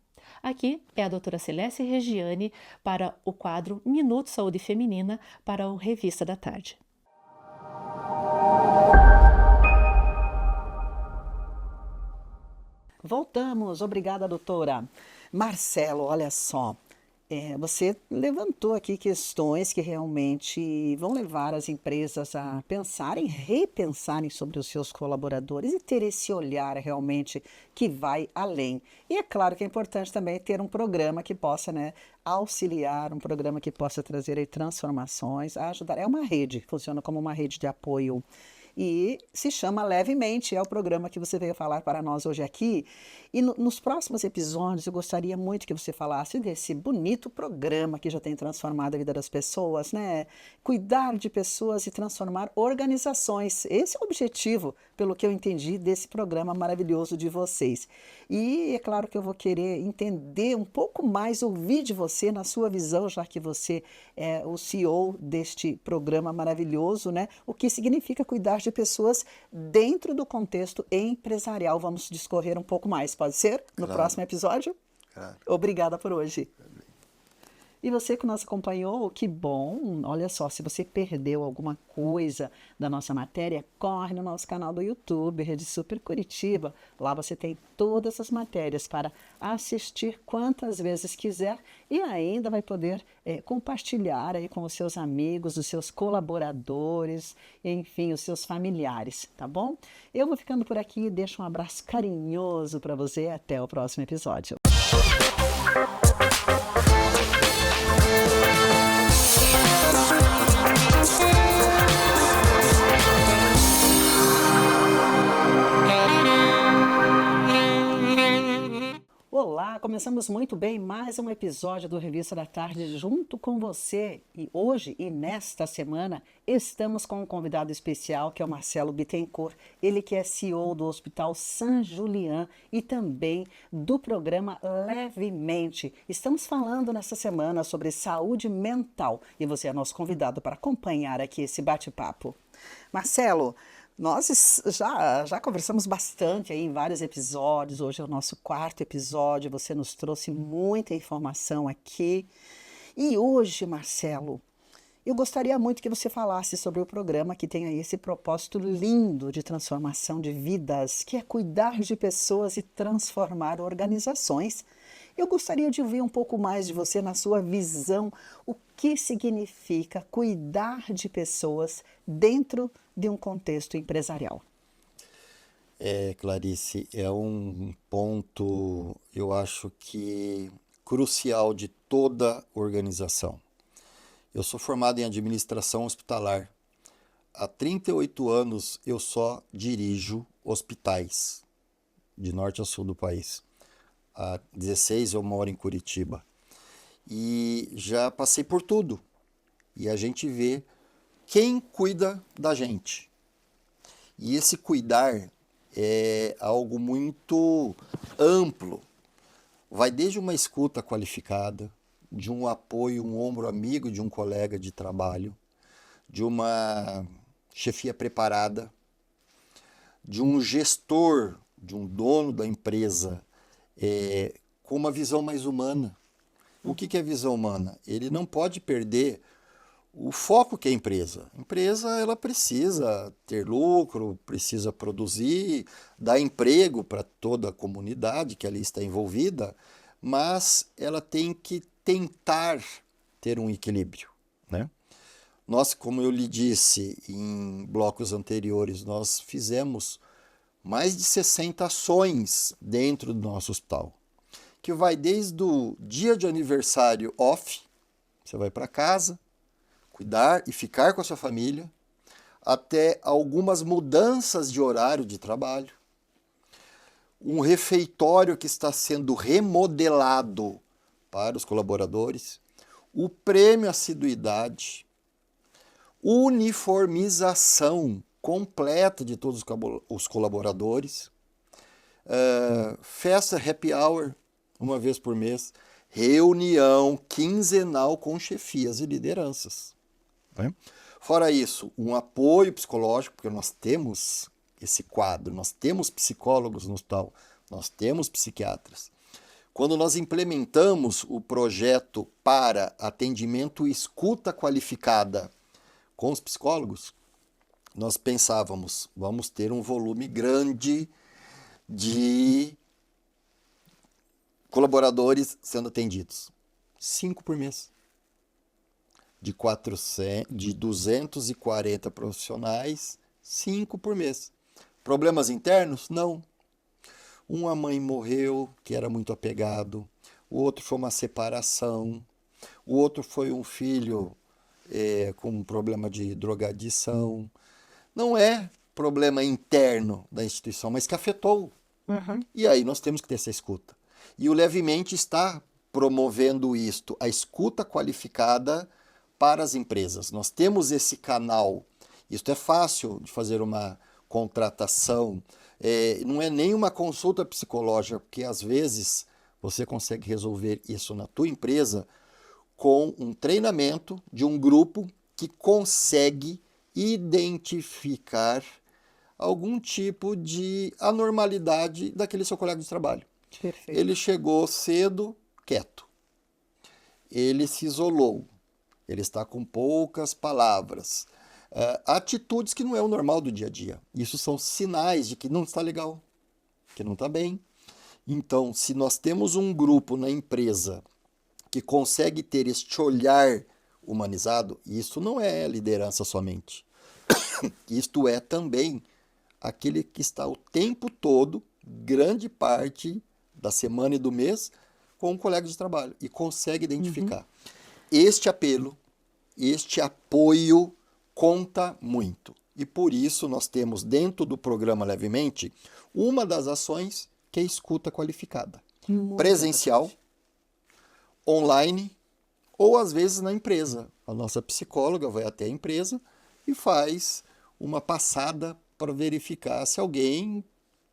Aqui é a doutora Celeste Regiane para o quadro Minuto Saúde Feminina para o Revista da Tarde. Voltamos, obrigada, doutora. Marcelo, olha só, você levantou aqui questões que realmente vão levar as empresas a pensarem, repensarem sobre os seus colaboradores e ter esse olhar realmente que vai além. E é claro que é importante também ter um programa que possa, né, auxiliar, um programa que possa trazer aí transformações, ajudar. É uma rede, funciona como uma rede de apoio. E se chama Levemente, é o programa que você veio falar para nós hoje aqui. E nos próximos episódios eu gostaria muito que você falasse desse bonito programa que já tem transformado a vida das pessoas, né? Cuidar de pessoas e transformar organizações. Esse é o objetivo, pelo que eu entendi, desse programa maravilhoso de vocês. E é claro que eu vou querer entender um pouco mais, ouvir de você, na sua visão, já que você é o CEO deste programa maravilhoso, né? O que significa cuidar de pessoas dentro do contexto empresarial. Vamos discorrer um pouco mais, pode ser? No próximo episódio? Claro. Obrigada por hoje. E você que nos acompanhou, que bom! Olha só, se você perdeu alguma coisa da nossa matéria, corre no nosso canal do YouTube, Rede Super Curitiba. Lá você tem todas as matérias para assistir quantas vezes quiser e ainda vai poder compartilhar aí com os seus amigos, os seus colaboradores, enfim, os seus familiares, tá bom? Eu vou ficando por aqui, deixo um abraço carinhoso para você e até o próximo episódio. Olá, começamos muito bem mais um episódio do Revista da Tarde junto com você. E hoje e nesta semana estamos com um convidado especial que é o Marcelo Bittencourt, ele que é CEO do Hospital San Julián e também do programa Levemente. Estamos falando nessa semana sobre saúde mental e você é nosso convidado para acompanhar aqui esse bate-papo. Marcelo, nós já conversamos bastante aí em vários episódios, hoje é o nosso 4º episódio, você nos trouxe muita informação aqui. E hoje, Marcelo, eu gostaria muito que você falasse sobre o programa que tem aí esse propósito lindo de transformação de vidas, que é cuidar de pessoas e transformar organizações. Eu gostaria de ouvir um pouco mais de você na sua visão, o que significa cuidar de pessoas dentro de um contexto empresarial. Clarice, é um ponto, eu acho que crucial de toda organização. Eu sou formado em administração hospitalar. Há 38 anos eu só dirijo hospitais, de norte a sul do país. Há 16 eu moro em Curitiba. E já passei por tudo. E a gente vê quem cuida da gente. E esse cuidar é algo muito amplo. Vai desde uma escuta qualificada, de um apoio, um ombro amigo de um colega de trabalho, de uma chefia preparada, de um gestor, de um dono da empresa, com uma visão mais humana. O que é visão humana? Ele não pode perder o foco que é a empresa. A empresa ela precisa ter lucro, precisa produzir, dar emprego para toda a comunidade que ali está envolvida, mas ela tem que tentar ter um equilíbrio. Nós, como eu lhe disse em blocos anteriores, nós fizemos mais de 60 ações dentro do nosso hospital, que vai desde o dia de aniversário off, você vai para casa, cuidar e ficar com a sua família, até algumas mudanças de horário de trabalho, um refeitório que está sendo remodelado para os colaboradores, o prêmio assiduidade, uniformização completa de todos os colaboradores, festa happy hour uma vez por mês, reunião quinzenal com chefias e lideranças. Né? Fora isso, um apoio psicológico, porque nós temos esse quadro, nós temos psicólogos no hospital, nós temos psiquiatras. Quando nós implementamos o projeto para atendimento e escuta qualificada com os psicólogos, nós pensávamos, vamos ter um volume grande de colaboradores sendo atendidos. 5 por mês. De 240 profissionais, 5 por mês. Problemas internos? Não. Uma mãe morreu, que era muito apegado. O outro foi uma separação. O outro foi um filho com um problema de drogadição. Não é problema interno da instituição, mas que afetou. Uhum. E aí nós temos que ter essa escuta. E o Levemente está promovendo isto, a escuta qualificada para as empresas. Nós temos esse canal. Isto é fácil de fazer uma contratação. Não é nem uma consulta psicológica, porque às vezes você consegue resolver isso na tua empresa com um treinamento de um grupo que consegue identificar algum tipo de anormalidade daquele seu colega de trabalho. Perfeito. Ele chegou cedo, quieto. Ele se isolou. Ele está com poucas palavras. Atitudes que não é o normal do dia a dia. Isso são sinais de que não está legal, que não está bem. Então, se nós temos um grupo na empresa que consegue ter este olhar humanizado, isso não é liderança somente. Isto é também aquele que está o tempo todo, grande parte da semana e do mês, com um colega de trabalho e consegue identificar. Este apelo, este apoio conta muito. E por isso nós temos dentro do programa Levemente uma das ações que é a escuta qualificada. Muito presencial, importante. Online ou às vezes na empresa. A nossa psicóloga vai até a empresa e faz uma passada para verificar se alguém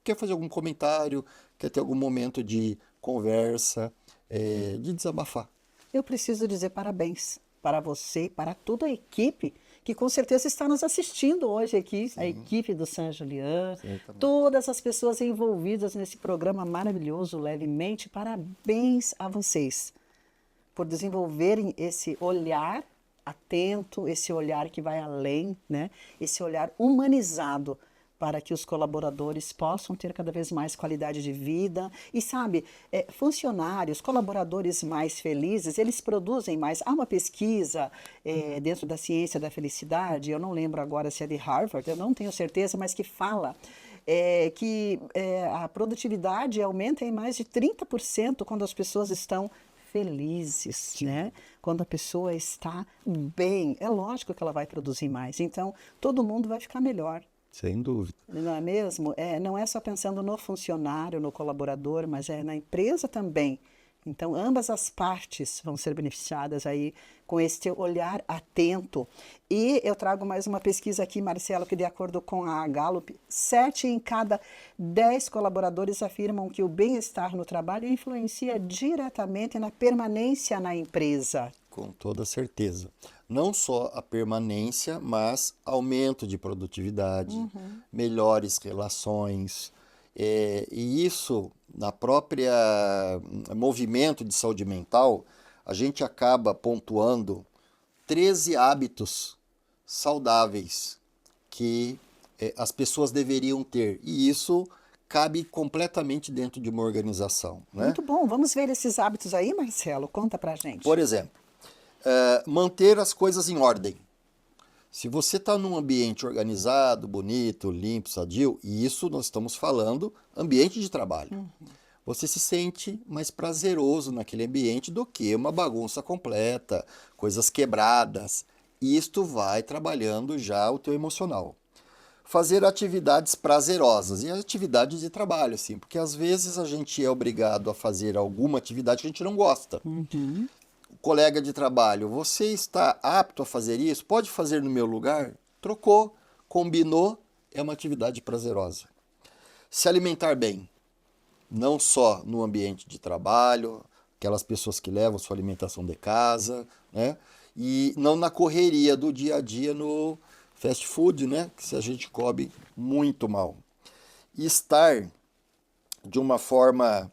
quer fazer algum comentário, quer ter algum momento de conversa, de desabafar. Eu preciso dizer parabéns para você, para toda a equipe que com certeza está nos assistindo hoje aqui, a equipe do San Julián, todas as pessoas envolvidas nesse programa maravilhoso, Levemente, parabéns a vocês por desenvolverem esse olhar atento, esse olhar que vai além, né? Esse olhar humanizado para que os colaboradores possam ter cada vez mais qualidade de vida. E sabe, funcionários, colaboradores mais felizes, eles produzem mais. Há uma pesquisa dentro da ciência da felicidade, eu não lembro agora se é de Harvard, eu não tenho certeza, mas que fala que a produtividade aumenta em mais de 30% quando as pessoas estão felizes, né? Quando a pessoa está bem, é lógico que ela vai produzir mais. Então, todo mundo vai ficar melhor. Sem dúvida. Não é mesmo? Não é só pensando no funcionário, no colaborador, mas na empresa também. Então, ambas as partes vão ser beneficiadas aí com este olhar atento. E eu trago mais uma pesquisa aqui, Marcelo, que de acordo com a Gallup, 7 em cada 10 colaboradores afirmam que o bem-estar no trabalho influencia diretamente na permanência na empresa. Com toda certeza. Não só a permanência, mas aumento de produtividade, melhores relações. E isso, na própria movimento de saúde mental, a gente acaba pontuando 13 hábitos saudáveis que as pessoas deveriam ter. E isso cabe completamente dentro de uma organização. Né? Muito bom. Vamos ver esses hábitos aí, Marcelo? Conta pra gente. Por exemplo, manter as coisas em ordem. Se você está num ambiente organizado, bonito, limpo, sadio, e isso nós estamos falando ambiente de trabalho. Você se sente mais prazeroso naquele ambiente do que uma bagunça completa, coisas quebradas. Isto vai trabalhando já o teu emocional. Fazer atividades prazerosas e atividades de trabalho, assim, porque às vezes a gente é obrigado a fazer alguma atividade que a gente não gosta. Colega de trabalho, você está apto a fazer isso? Pode fazer no meu lugar? Trocou, combinou, é uma atividade prazerosa. Se alimentar bem, não só no ambiente de trabalho, aquelas pessoas que levam sua alimentação de casa, né? E não na correria do dia a dia no fast food, né? Que a gente come muito mal. E estar de uma forma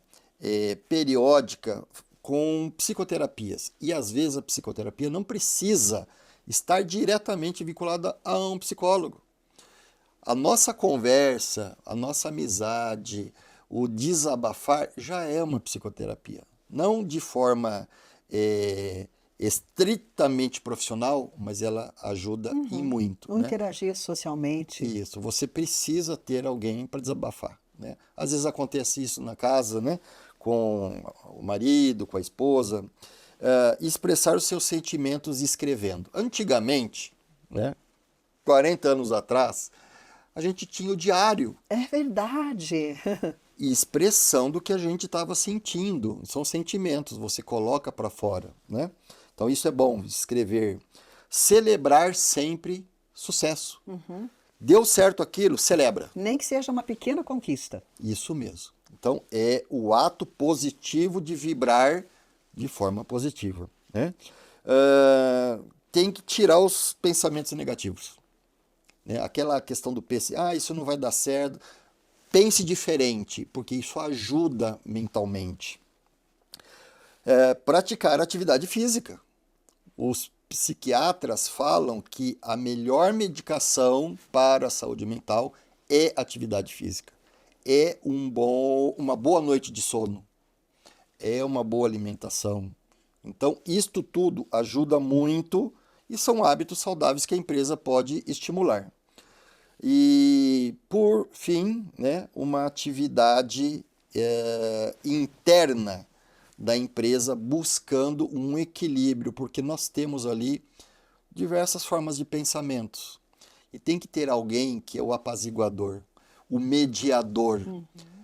periódica com psicoterapias. E às vezes a psicoterapia não precisa estar diretamente vinculada a um psicólogo. A nossa conversa, a nossa amizade, o desabafar já é uma psicoterapia. Não de forma estritamente profissional, mas ela ajuda e muito. Né? Interagir socialmente. Isso, você precisa ter alguém para desabafar. Né? Às vezes acontece isso na casa, né? Com o marido, com a esposa, expressar os seus sentimentos escrevendo. Antigamente, né, 40 anos atrás, a gente tinha o diário. É verdade. E expressão do que a gente estava sentindo. São sentimentos, você coloca para fora. Né? Então isso é bom, escrever. Celebrar sempre sucesso. Deu certo aquilo, celebra. Nem que seja uma pequena conquista. Isso mesmo. Então, é o ato positivo de vibrar de forma positiva. Né? Tem que tirar os pensamentos negativos. Né? Aquela questão do pense, isso não vai dar certo. Pense diferente, porque isso ajuda mentalmente. Praticar atividade física. Os psiquiatras falam que a melhor medicação para a saúde mental é atividade física. É uma boa noite de sono, é uma boa alimentação. Então, isto tudo ajuda muito e são hábitos saudáveis que a empresa pode estimular. E, por fim, né, uma atividade interna da empresa buscando um equilíbrio, porque nós temos ali diversas formas de pensamentos. E tem que ter alguém que é o apaziguador, o mediador.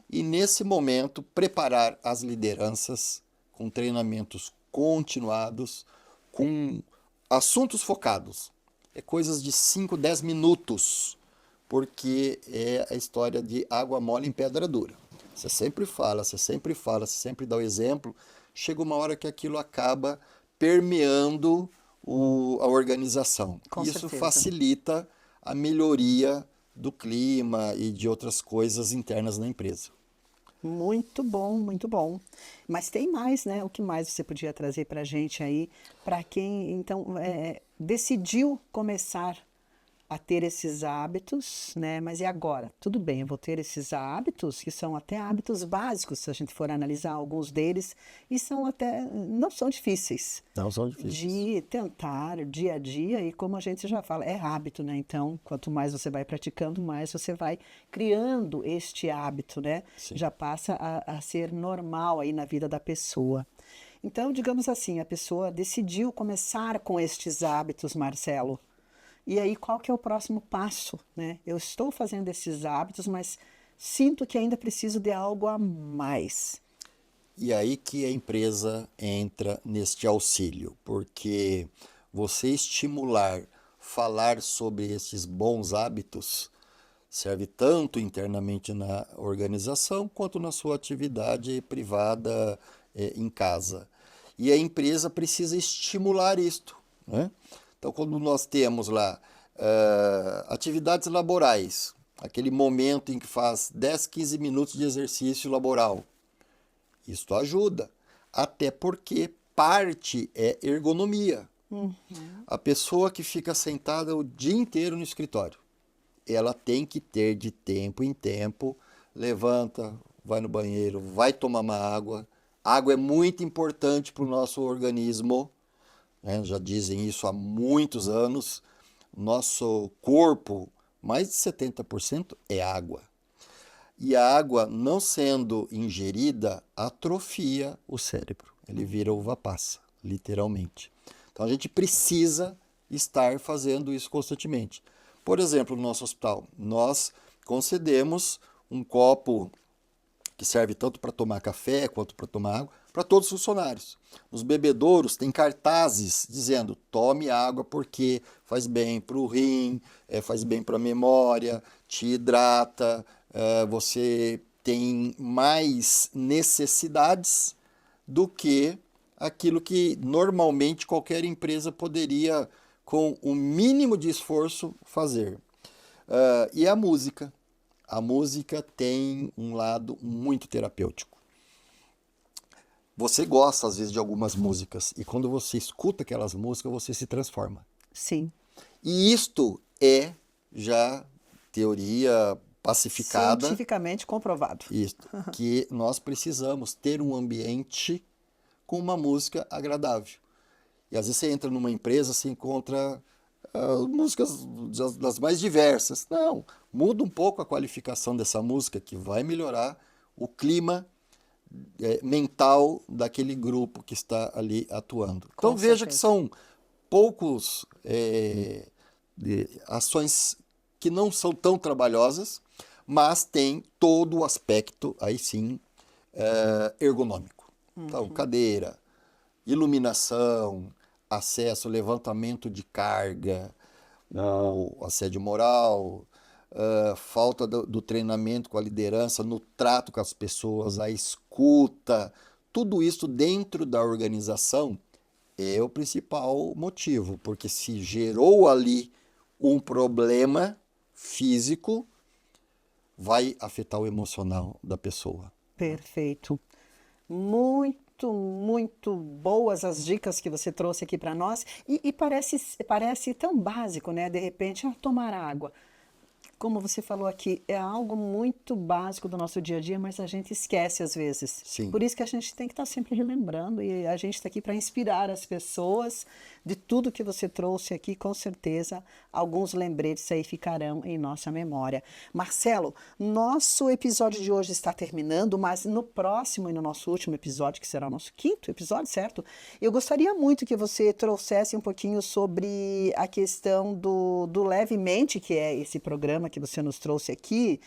E nesse momento preparar as lideranças com treinamentos continuados, com assuntos focados. É coisas de 5, 10 minutos, porque é a história de água mole em pedra dura. Você sempre fala, você sempre dá o exemplo, chega uma hora que aquilo acaba permeando a organização. Com Isso certeza. facilita a melhoria do clima e de outras coisas internas na empresa. Muito bom, muito bom. Mas tem mais, né? O que mais você podia trazer para a gente aí, para quem, então, decidiu começar a ter esses hábitos, né? Mas e agora? Tudo bem, eu vou ter esses hábitos, que são até hábitos básicos, se a gente for analisar alguns deles, e são até, não são difíceis. Não são difíceis. De tentar dia a dia, e como a gente já fala, é hábito, né? Então, quanto mais você vai praticando, mais você vai criando este hábito, né? Sim. Já passa a ser normal aí na vida da pessoa. Então, digamos assim, a pessoa decidiu começar com estes hábitos, Marcelo. E aí, qual que é o próximo passo, né? Eu estou fazendo esses hábitos, mas sinto que ainda preciso de algo a mais. E aí que a empresa entra neste auxílio, porque você estimular, falar sobre esses bons hábitos serve tanto internamente na organização quanto na sua atividade privada em casa. E a empresa precisa estimular isto, né? Então, quando nós temos lá atividades laborais, aquele momento em que faz 10, 15 minutos de exercício laboral, isso ajuda, até porque parte é ergonomia. A pessoa que fica sentada o dia inteiro no escritório, ela tem que ter de tempo em tempo, levanta, vai no banheiro, vai tomar uma água. Água é muito importante para o nosso organismo, né? Já dizem isso há muitos anos. Nosso corpo, mais de 70% é água. E a água, não sendo ingerida, atrofia o cérebro. Ele vira uva passa, literalmente. Então a gente precisa estar fazendo isso constantemente. Por exemplo, no nosso hospital, nós concedemos um copo que serve tanto para tomar café quanto para tomar água, para todos os funcionários. Nos bebedouros tem cartazes dizendo: tome água porque faz bem para o rim, faz bem para a memória, te hidrata, você tem mais necessidades do que aquilo que normalmente qualquer empresa poderia, com o mínimo de esforço, fazer. E a música. A música tem um lado muito terapêutico. Você gosta, às vezes, de algumas músicas, e quando você escuta aquelas músicas, você se transforma. Sim. E isto é já teoria pacificada. Cientificamente comprovado. Isto, que nós precisamos ter um ambiente com uma música agradável. E às vezes você entra numa empresa, se encontra músicas das mais diversas. Não, muda um pouco a qualificação dessa música, que vai melhorar o clima mental daquele grupo que está ali atuando. Então veja que são poucos ações que não são tão trabalhosas, mas tem todo o aspecto, aí sim, ergonômico. Então, cadeira, iluminação, acesso, levantamento de carga, o assédio moral, falta do treinamento com a liderança, no trato com as pessoas, a escuta, tudo isso dentro da organização é o principal motivo, porque se gerou ali um problema físico, vai afetar o emocional da pessoa. Perfeito. Muito boas as dicas que você trouxe aqui para nós. E parece tão básico, né? De repente, tomar água. Como você falou aqui, é algo muito básico do nosso dia a dia, mas a gente esquece às vezes. Sim. Por isso que a gente tem que estar sempre relembrando, e a gente está aqui para inspirar as pessoas de tudo que você trouxe aqui. Com certeza, alguns lembretes aí ficarão em nossa memória. Marcelo, nosso episódio de hoje está terminando, mas no próximo e no nosso último episódio, que será o nosso 5º episódio, certo? Eu gostaria muito que você trouxesse um pouquinho sobre a questão do Levemente, que é esse programa que você nos trouxe aqui,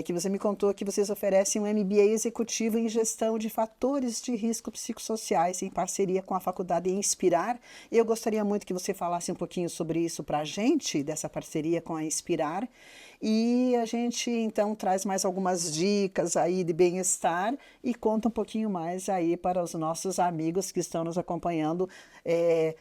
que você me contou que vocês oferecem um MBA executivo em gestão de fatores de risco psicossociais em parceria com a Faculdade Inspirar. Eu gostaria muito que você falasse um pouquinho sobre isso para a gente, dessa parceria com a Inspirar. E a gente, então, traz mais algumas dicas aí de bem-estar e conta um pouquinho mais aí para os nossos amigos que estão nos acompanhando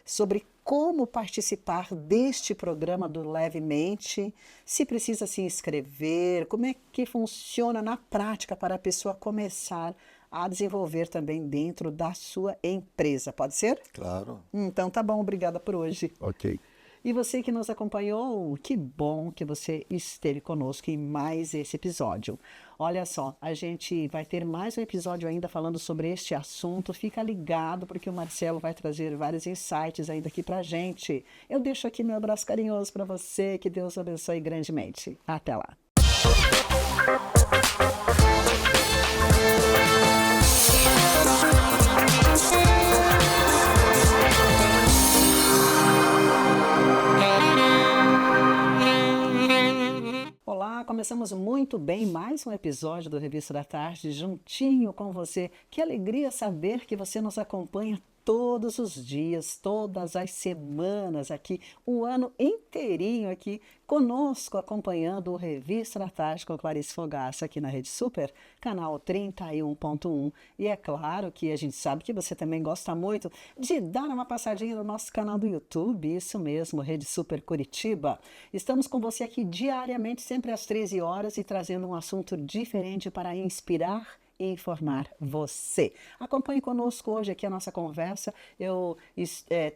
sobre como participar deste programa do Levemente, se precisa se inscrever, como é que funciona na prática para a pessoa começar a desenvolver também dentro da sua empresa. Pode ser? Claro. Então tá bom, obrigada por hoje. Ok. E você que nos acompanhou, que bom que você esteve conosco em mais esse episódio. Olha só, a gente vai ter mais um episódio ainda falando sobre este assunto. Fica ligado, porque o Marcelo vai trazer vários insights ainda aqui pra gente. Eu deixo aqui meu abraço carinhoso para você, que Deus abençoe grandemente. Até lá. Olá, começamos muito bem mais um episódio do Revista da Tarde, juntinho com você. Que alegria saber que você nos acompanha todos os dias, todas as semanas aqui, o ano inteirinho aqui conosco, acompanhando o Revista da Tarde com Clarice Fogaça aqui na Rede Super, canal 31.1. E é claro que a gente sabe que você também gosta muito de dar uma passadinha no nosso canal do YouTube, isso mesmo, Rede Super Curitiba. Estamos com você aqui diariamente, sempre às 13 horas e trazendo um assunto diferente para inspirar e informar você. Acompanhe conosco hoje aqui a nossa conversa. Eu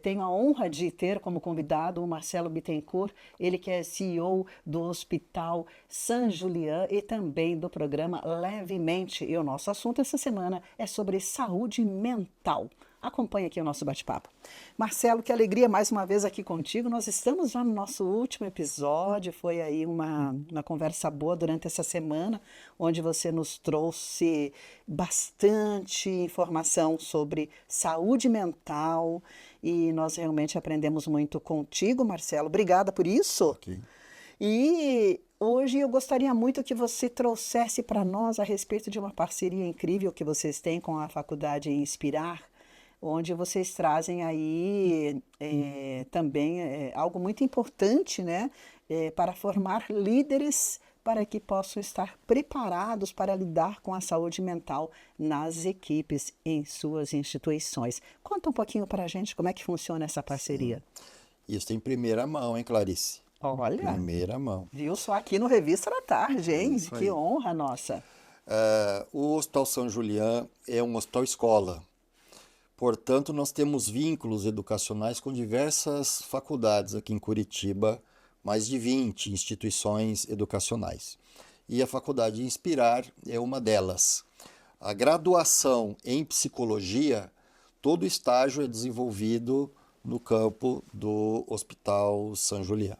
tenho a honra de ter como convidado o Marcelo Bittencourt, ele que é CEO do Hospital San Julián e também do programa Levemente. E o nosso assunto essa semana é sobre saúde mental. acompanhe aqui o nosso bate-papo. Marcelo, que alegria mais uma vez aqui contigo. Nós estamos já no nosso último episódio, foi aí uma conversa boa durante essa semana, onde você nos trouxe bastante informação sobre saúde mental e nós realmente aprendemos muito contigo, Marcelo. Obrigada por isso. Ok. E hoje eu gostaria muito que você trouxesse para nós a respeito de uma parceria incrível que vocês têm com a Faculdade Inspirar, onde vocês trazem aí também algo muito importante, né, para formar líderes para que possam estar preparados para lidar com a saúde mental nas equipes em suas instituições. Conta um pouquinho para a gente como é que funciona essa parceria. Isso em primeira mão, hein, Clarice? Olha, Primeira mão. viu só aqui no Revista da Tarde, hein? Isso Que aí. honra nossa. O Hospital São Julián é um hospital escola. Portanto, nós temos vínculos educacionais com diversas faculdades aqui em Curitiba, mais de 20 instituições educacionais. E a Faculdade Inspirar é uma delas. A graduação em psicologia, todo estágio é desenvolvido no campo do Hospital São Julián.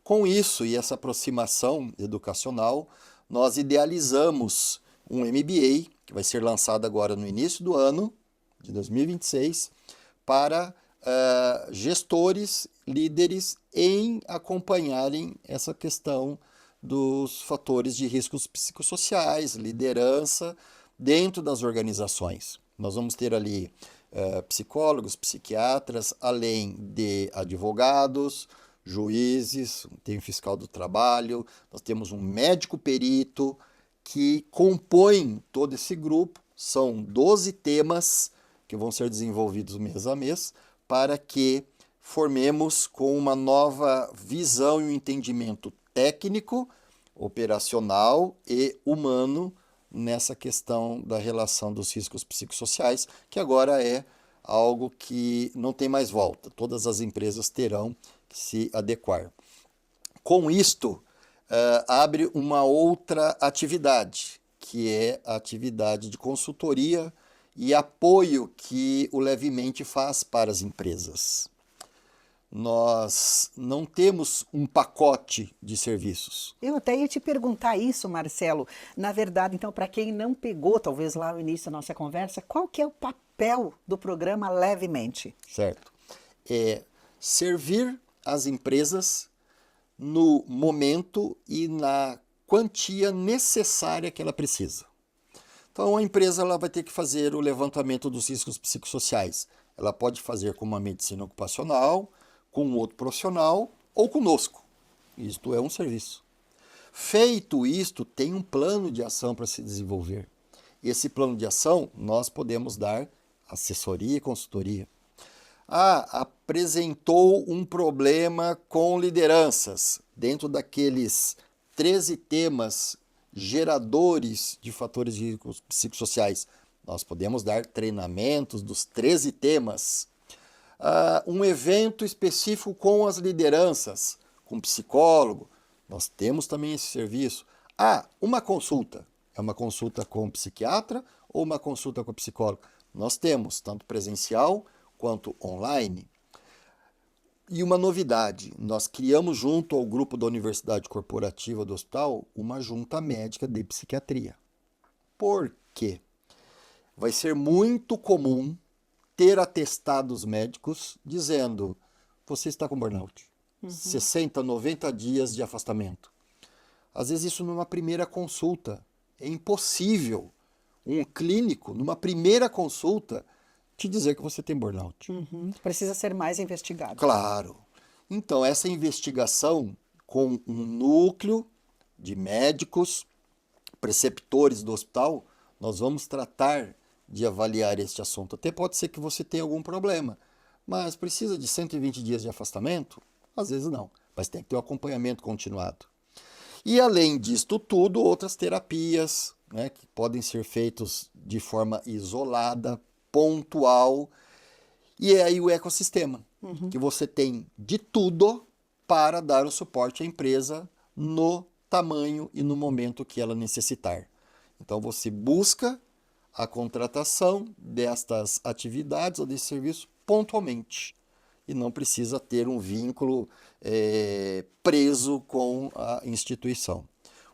Com isso e essa aproximação educacional, nós idealizamos um MBA, que vai ser lançado agora no início do ano, de 2026, para gestores, líderes, em acompanharem essa questão dos fatores de riscos psicossociais, liderança, dentro das organizações. Nós vamos ter ali psicólogos, psiquiatras, além de advogados, juízes, tem um fiscal do trabalho, nós temos um médico perito que compõe todo esse grupo. São 12 temas que vão ser desenvolvidos mês a mês para que formemos com uma nova visão e um entendimento técnico, operacional e humano nessa questão da relação dos riscos psicossociais, que agora é algo que não tem mais volta. Todas as empresas terão que se adequar. Com isto, abre uma outra atividade, que é a atividade de consultoria e apoio que o Levemente faz para as empresas. Nós não temos um pacote de serviços. Eu até ia te perguntar isso, Marcelo. Na verdade, então, para quem não pegou, talvez lá no início da nossa conversa, qual que é o papel do programa Levemente? Certo. É servir as empresas no momento e na quantia necessária que ela precisa. Então, a empresa ela vai ter que fazer o levantamento dos riscos psicossociais. Ela pode fazer com uma medicina ocupacional, com outro profissional ou conosco. Isto é um serviço. Feito isto, tem um plano de ação para se desenvolver. Esse plano de ação nós podemos dar assessoria e consultoria. Apresentou um problema com lideranças. Dentro daqueles 13 temas geradores de fatores de riscos psicossociais, nós podemos dar treinamentos dos 13 temas. Um evento específico com as lideranças, com psicólogo, nós temos também esse serviço. Uma consulta, é uma consulta com psiquiatra ou uma consulta com psicólogo? Nós temos, tanto presencial quanto online. E uma novidade, nós criamos junto ao grupo da Universidade Corporativa do Hospital uma junta médica de psiquiatria. Por quê? Vai ser muito comum ter atestados médicos dizendo: você está com burnout, 60, 90 dias de afastamento. Às vezes isso numa primeira consulta. É impossível um clínico, numa primeira consulta, te dizer que você tem burnout. Precisa ser mais investigado. Claro. Então, essa investigação com um núcleo de médicos, preceptores do hospital, nós vamos tratar de avaliar este assunto. Até pode ser que você tenha algum problema, mas precisa de 120 dias de afastamento? Às vezes não, mas tem que ter um acompanhamento continuado. E além disto tudo, outras terapias, né, que podem ser feitas de forma isolada, pontual, e é aí o ecossistema, que você tem de tudo para dar o suporte à empresa no tamanho e no momento que ela necessitar. Então você busca a contratação destas atividades ou desse serviço pontualmente. E não precisa ter um vínculo preso com a instituição.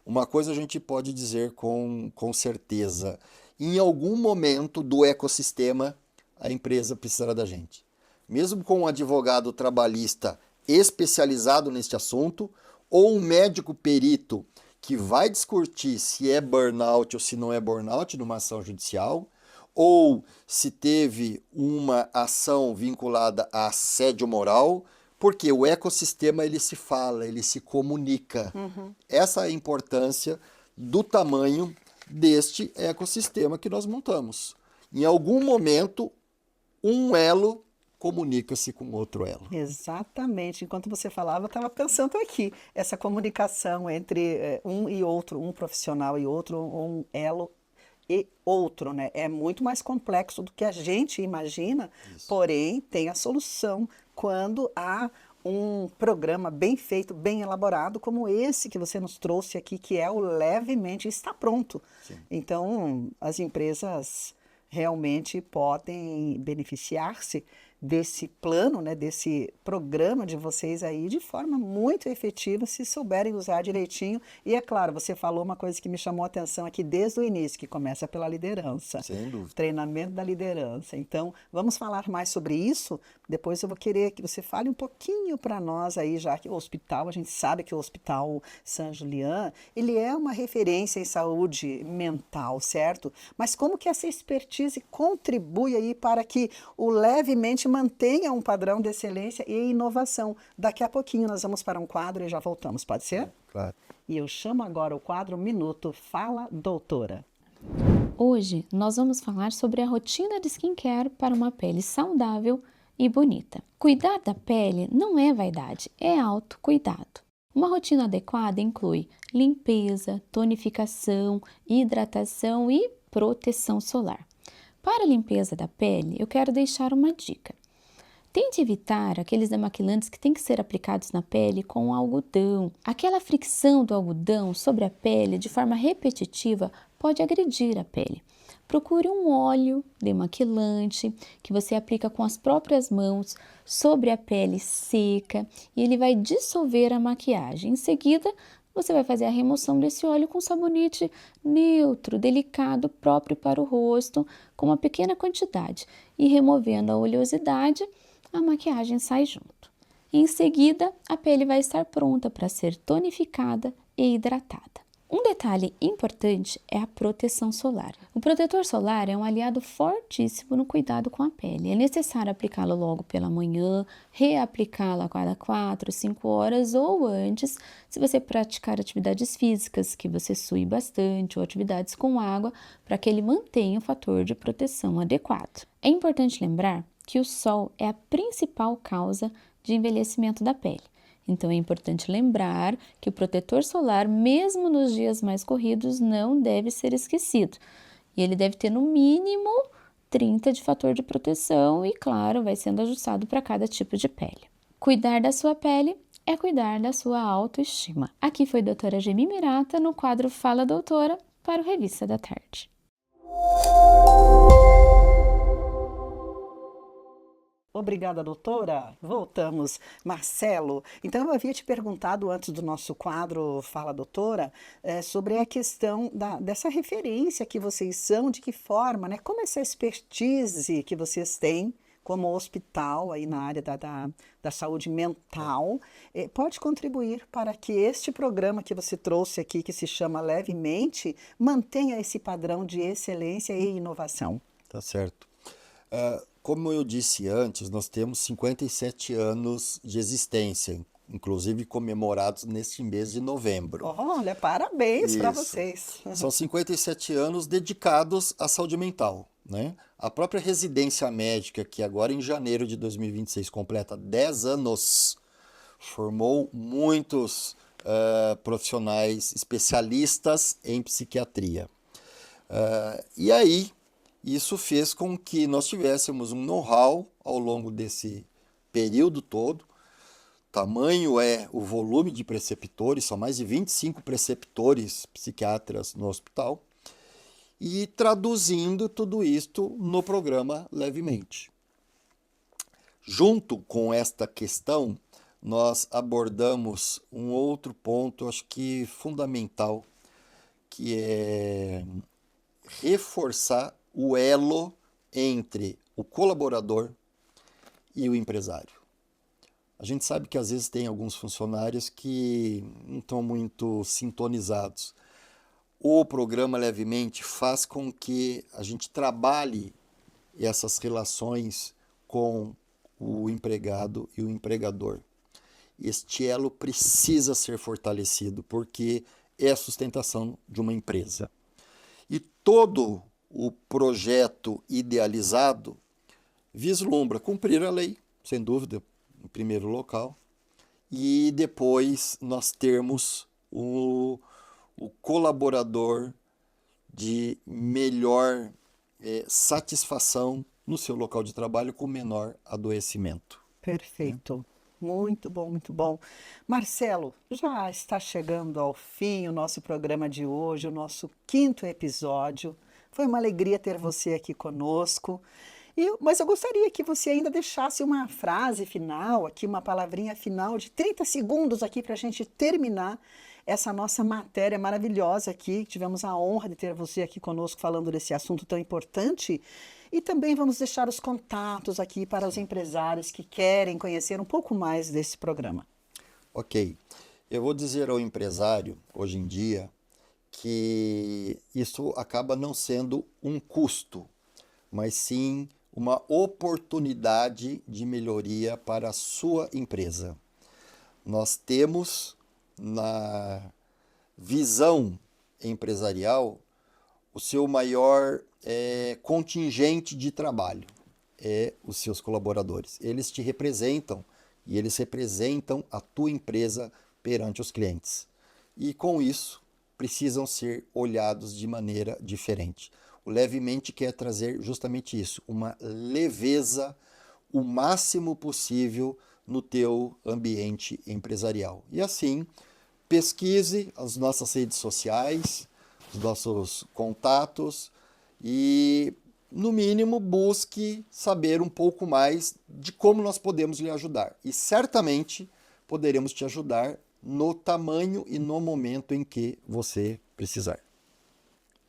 Uma coisa a gente pode dizer com certeza, em algum momento do ecossistema, a empresa precisará da gente. Mesmo com um advogado trabalhista especializado neste assunto, ou um médico perito que vai discutir se é burnout ou se não é burnout numa ação judicial, ou se teve uma ação vinculada a assédio moral, porque o ecossistema ele se fala, ele se comunica. Essa é a importância do tamanho deste ecossistema que nós montamos. Em algum momento, um elo comunica-se com outro elo. Exatamente. Enquanto você falava, eu estava pensando aqui, essa comunicação entre um e outro, um profissional e outro, um elo e outro, né? É muito mais complexo do que a gente imagina, porém tem a solução quando há um programa bem feito, bem elaborado, como esse que você nos trouxe aqui, que é o Levemente, está pronto. Sim. Então, as empresas realmente podem beneficiar-se desse plano, né, desse programa de vocês aí de forma muito efetiva, se souberem usar direitinho. E é claro, você falou uma coisa que me chamou a atenção aqui desde o início, que começa pela liderança. Sem dúvida. Treinamento da liderança. Então, vamos falar mais sobre isso. Depois eu vou querer que você fale um pouquinho para nós aí, já que o hospital, a gente sabe que o Hospital San Julián, ele é uma referência em saúde mental, certo? Mas como que essa expertise contribui aí para que o Levemente mantenha um padrão de excelência e inovação? Daqui a pouquinho nós vamos para um quadro e já voltamos, pode ser? Claro. E eu chamo agora o quadro Minuto Fala Doutora. Hoje nós vamos falar sobre a rotina de skincare para uma pele saudável e bonita. Cuidar da pele não é vaidade, é autocuidado. Uma rotina adequada inclui limpeza, tonificação, hidratação e proteção solar. Para a limpeza da pele, eu quero deixar uma dica. Tente evitar aqueles demaquilantes que têm que ser aplicados na pele com algodão. Aquela fricção do algodão sobre a pele de forma repetitiva pode agredir a pele. Procure um óleo demaquilante que você aplica com as próprias mãos sobre a pele seca e ele vai dissolver a maquiagem. Em seguida, você vai fazer a remoção desse óleo com sabonete neutro, delicado, próprio para o rosto, com uma pequena quantidade. E removendo a oleosidade, a maquiagem sai junto. Em seguida, a pele vai estar pronta para ser tonificada e hidratada. Um detalhe importante é a proteção solar. O protetor solar é um aliado fortíssimo no cuidado com a pele. É necessário aplicá-lo logo pela manhã, reaplicá-lo a cada 4, 5 horas ou antes, se você praticar atividades físicas que você sue bastante ou atividades com água, para que ele mantenha o fator de proteção adequado. É importante lembrar que o sol é a principal causa de envelhecimento da pele. Então, é importante lembrar que o protetor solar, mesmo nos dias mais corridos, não deve ser esquecido. E ele deve ter no mínimo 30 de fator de proteção e, claro, vai sendo ajustado para cada tipo de pele. Cuidar da sua pele é cuidar da sua autoestima. Aqui foi a doutora Gemi Mirata no quadro Fala Doutora para o Revista da Tarde. Obrigada, doutora. Voltamos. Marcelo, então eu havia te perguntado antes do nosso quadro Fala Doutora, sobre a questão dessa referência que vocês são, de que forma, né? Como essa expertise que vocês têm como hospital aí na área da saúde mental pode contribuir para que este programa que você trouxe aqui, que se chama Levemente, mantenha esse padrão de excelência e inovação. Tá certo. Como eu disse antes, nós temos 57 anos de existência, inclusive comemorados neste mês de novembro. Olha, parabéns para Isso. vocês. São 57 anos dedicados à saúde mental, né? A própria residência médica, que agora em janeiro de 2026 completa 10 anos, formou muitos profissionais especialistas em psiquiatria. E aí, isso fez com que nós tivéssemos um know-how ao longo desse período todo. Tamanho é o volume de preceptores, são mais de 25 preceptores psiquiatras no hospital. e traduzindo tudo isto no programa Levemente. Junto com esta questão, nós abordamos um outro ponto, acho que fundamental, que é reforçar o elo entre o colaborador e o empresário. A gente sabe que às vezes tem alguns funcionários que não estão muito sintonizados. O programa Levemente faz com que a gente trabalhe essas relações com o empregado e o empregador. Este elo precisa ser fortalecido, porque é a sustentação de uma empresa. E todo o projeto idealizado vislumbra cumprir a lei, sem dúvida, em primeiro local, e depois nós termos o colaborador de melhor satisfação no seu local de trabalho com menor adoecimento. Perfeito. Muito bom, muito bom. Marcelo, já está chegando ao fim o nosso programa de hoje, o nosso 5º episódio. Foi uma alegria ter você aqui conosco. Mas eu gostaria que você ainda deixasse uma frase final, aqui uma palavrinha final de 30 segundos aqui para a gente terminar essa nossa matéria maravilhosa aqui. Tivemos a honra de ter você aqui conosco falando desse assunto tão importante. E também vamos deixar os contatos aqui para os empresários que querem conhecer um pouco mais desse programa. Ok. Eu vou dizer ao empresário, hoje em dia, que isso acaba não sendo um custo, mas sim uma oportunidade de melhoria para a sua empresa. Nós temos na visão empresarial o seu maior contingente de trabalho, os seus colaboradores. Eles te representam e eles representam a tua empresa perante os clientes. E com isso, precisam ser olhados de maneira diferente. O Levemente quer trazer justamente isso, uma leveza o máximo possível no teu ambiente empresarial. E assim, pesquise as nossas redes sociais, os nossos contatos e, no mínimo, busque saber um pouco mais de como nós podemos lhe ajudar. E certamente poderemos te ajudar no tamanho e no momento em que você precisar.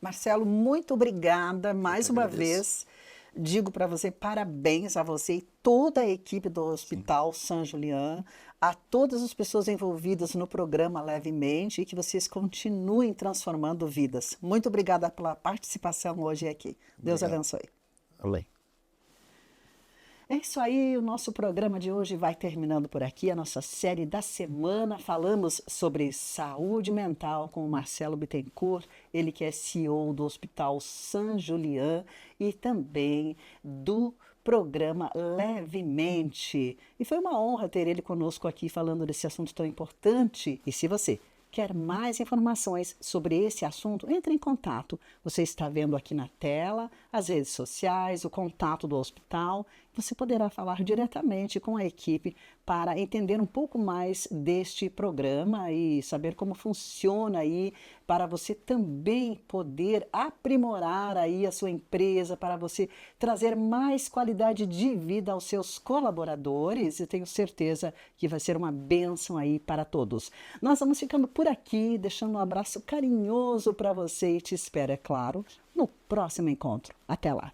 Marcelo, muito obrigada mais uma agradeço. vez. Digo para você parabéns a você e toda a equipe do Hospital San Julián, a todas as pessoas envolvidas no programa Levemente e que vocês continuem transformando vidas. Muito obrigada pela participação hoje aqui. Deus Obrigado. abençoe. Amém. É isso aí, o nosso programa de hoje vai terminando por aqui, a nossa série da semana. Falamos sobre saúde mental com o Marcelo Bittencourt, ele que é CEO do Hospital San Julián e também do programa Levemente. E foi uma honra ter ele conosco aqui falando desse assunto tão importante. E se você quer mais informações sobre esse assunto, entre em contato. Você está vendo aqui na tela as redes sociais, o contato do hospital. Você poderá falar diretamente com a equipe para entender um pouco mais deste programa e saber como funciona aí, para você também poder aprimorar aí a sua empresa, para você trazer mais qualidade de vida aos seus colaboradores. E tenho certeza que vai ser uma bênção aí para todos. Nós vamos ficando por aqui, deixando um abraço carinhoso para você e te espero, é claro, no próximo encontro. Até lá!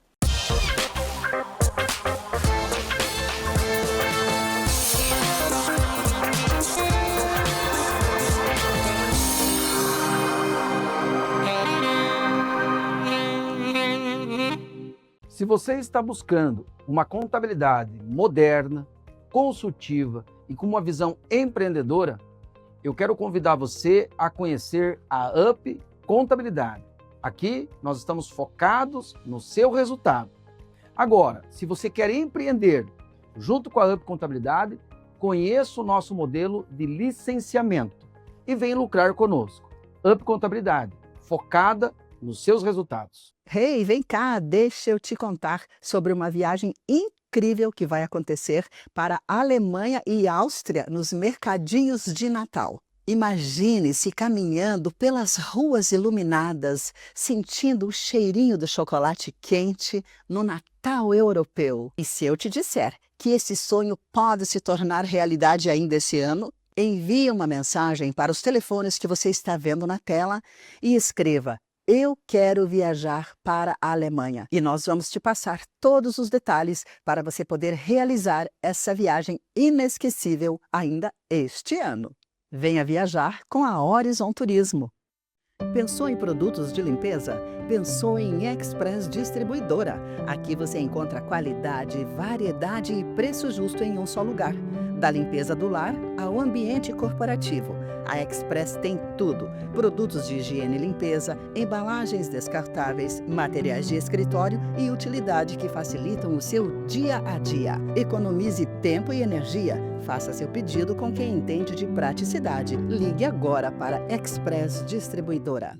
Se você está buscando uma contabilidade moderna, consultiva e com uma visão empreendedora, eu quero convidar você a conhecer a UP Contabilidade. Aqui nós estamos focados no seu resultado. Agora, se você quer empreender junto com a UP Contabilidade, conheça o nosso modelo de licenciamento e venha lucrar conosco. UP Contabilidade, focada nos seus resultados. Hey, vem cá, deixa eu te contar sobre uma viagem incrível que vai acontecer para a Alemanha e Áustria nos mercadinhos de Natal. Imagine-se caminhando pelas ruas iluminadas, sentindo o cheirinho do chocolate quente no Natal europeu. E se eu te disser que esse sonho pode se tornar realidade ainda esse ano, envie uma mensagem para os telefones que você está vendo na tela e escreva: "Eu quero viajar para a Alemanha". E nós vamos te passar todos os detalhes para você poder realizar essa viagem inesquecível ainda este ano. Venha viajar com a Horizon Turismo. Pensou em produtos de limpeza? Pensou em Express Distribuidora. Aqui você encontra qualidade, variedade e preço justo em um só lugar. Da limpeza do lar ao ambiente corporativo, a Express tem tudo: produtos de higiene e limpeza, embalagens descartáveis, materiais de escritório e utilidade que facilitam o seu dia a dia. Economize tempo e energia. Faça seu pedido com quem entende de praticidade. Ligue agora para Express Distribuidora.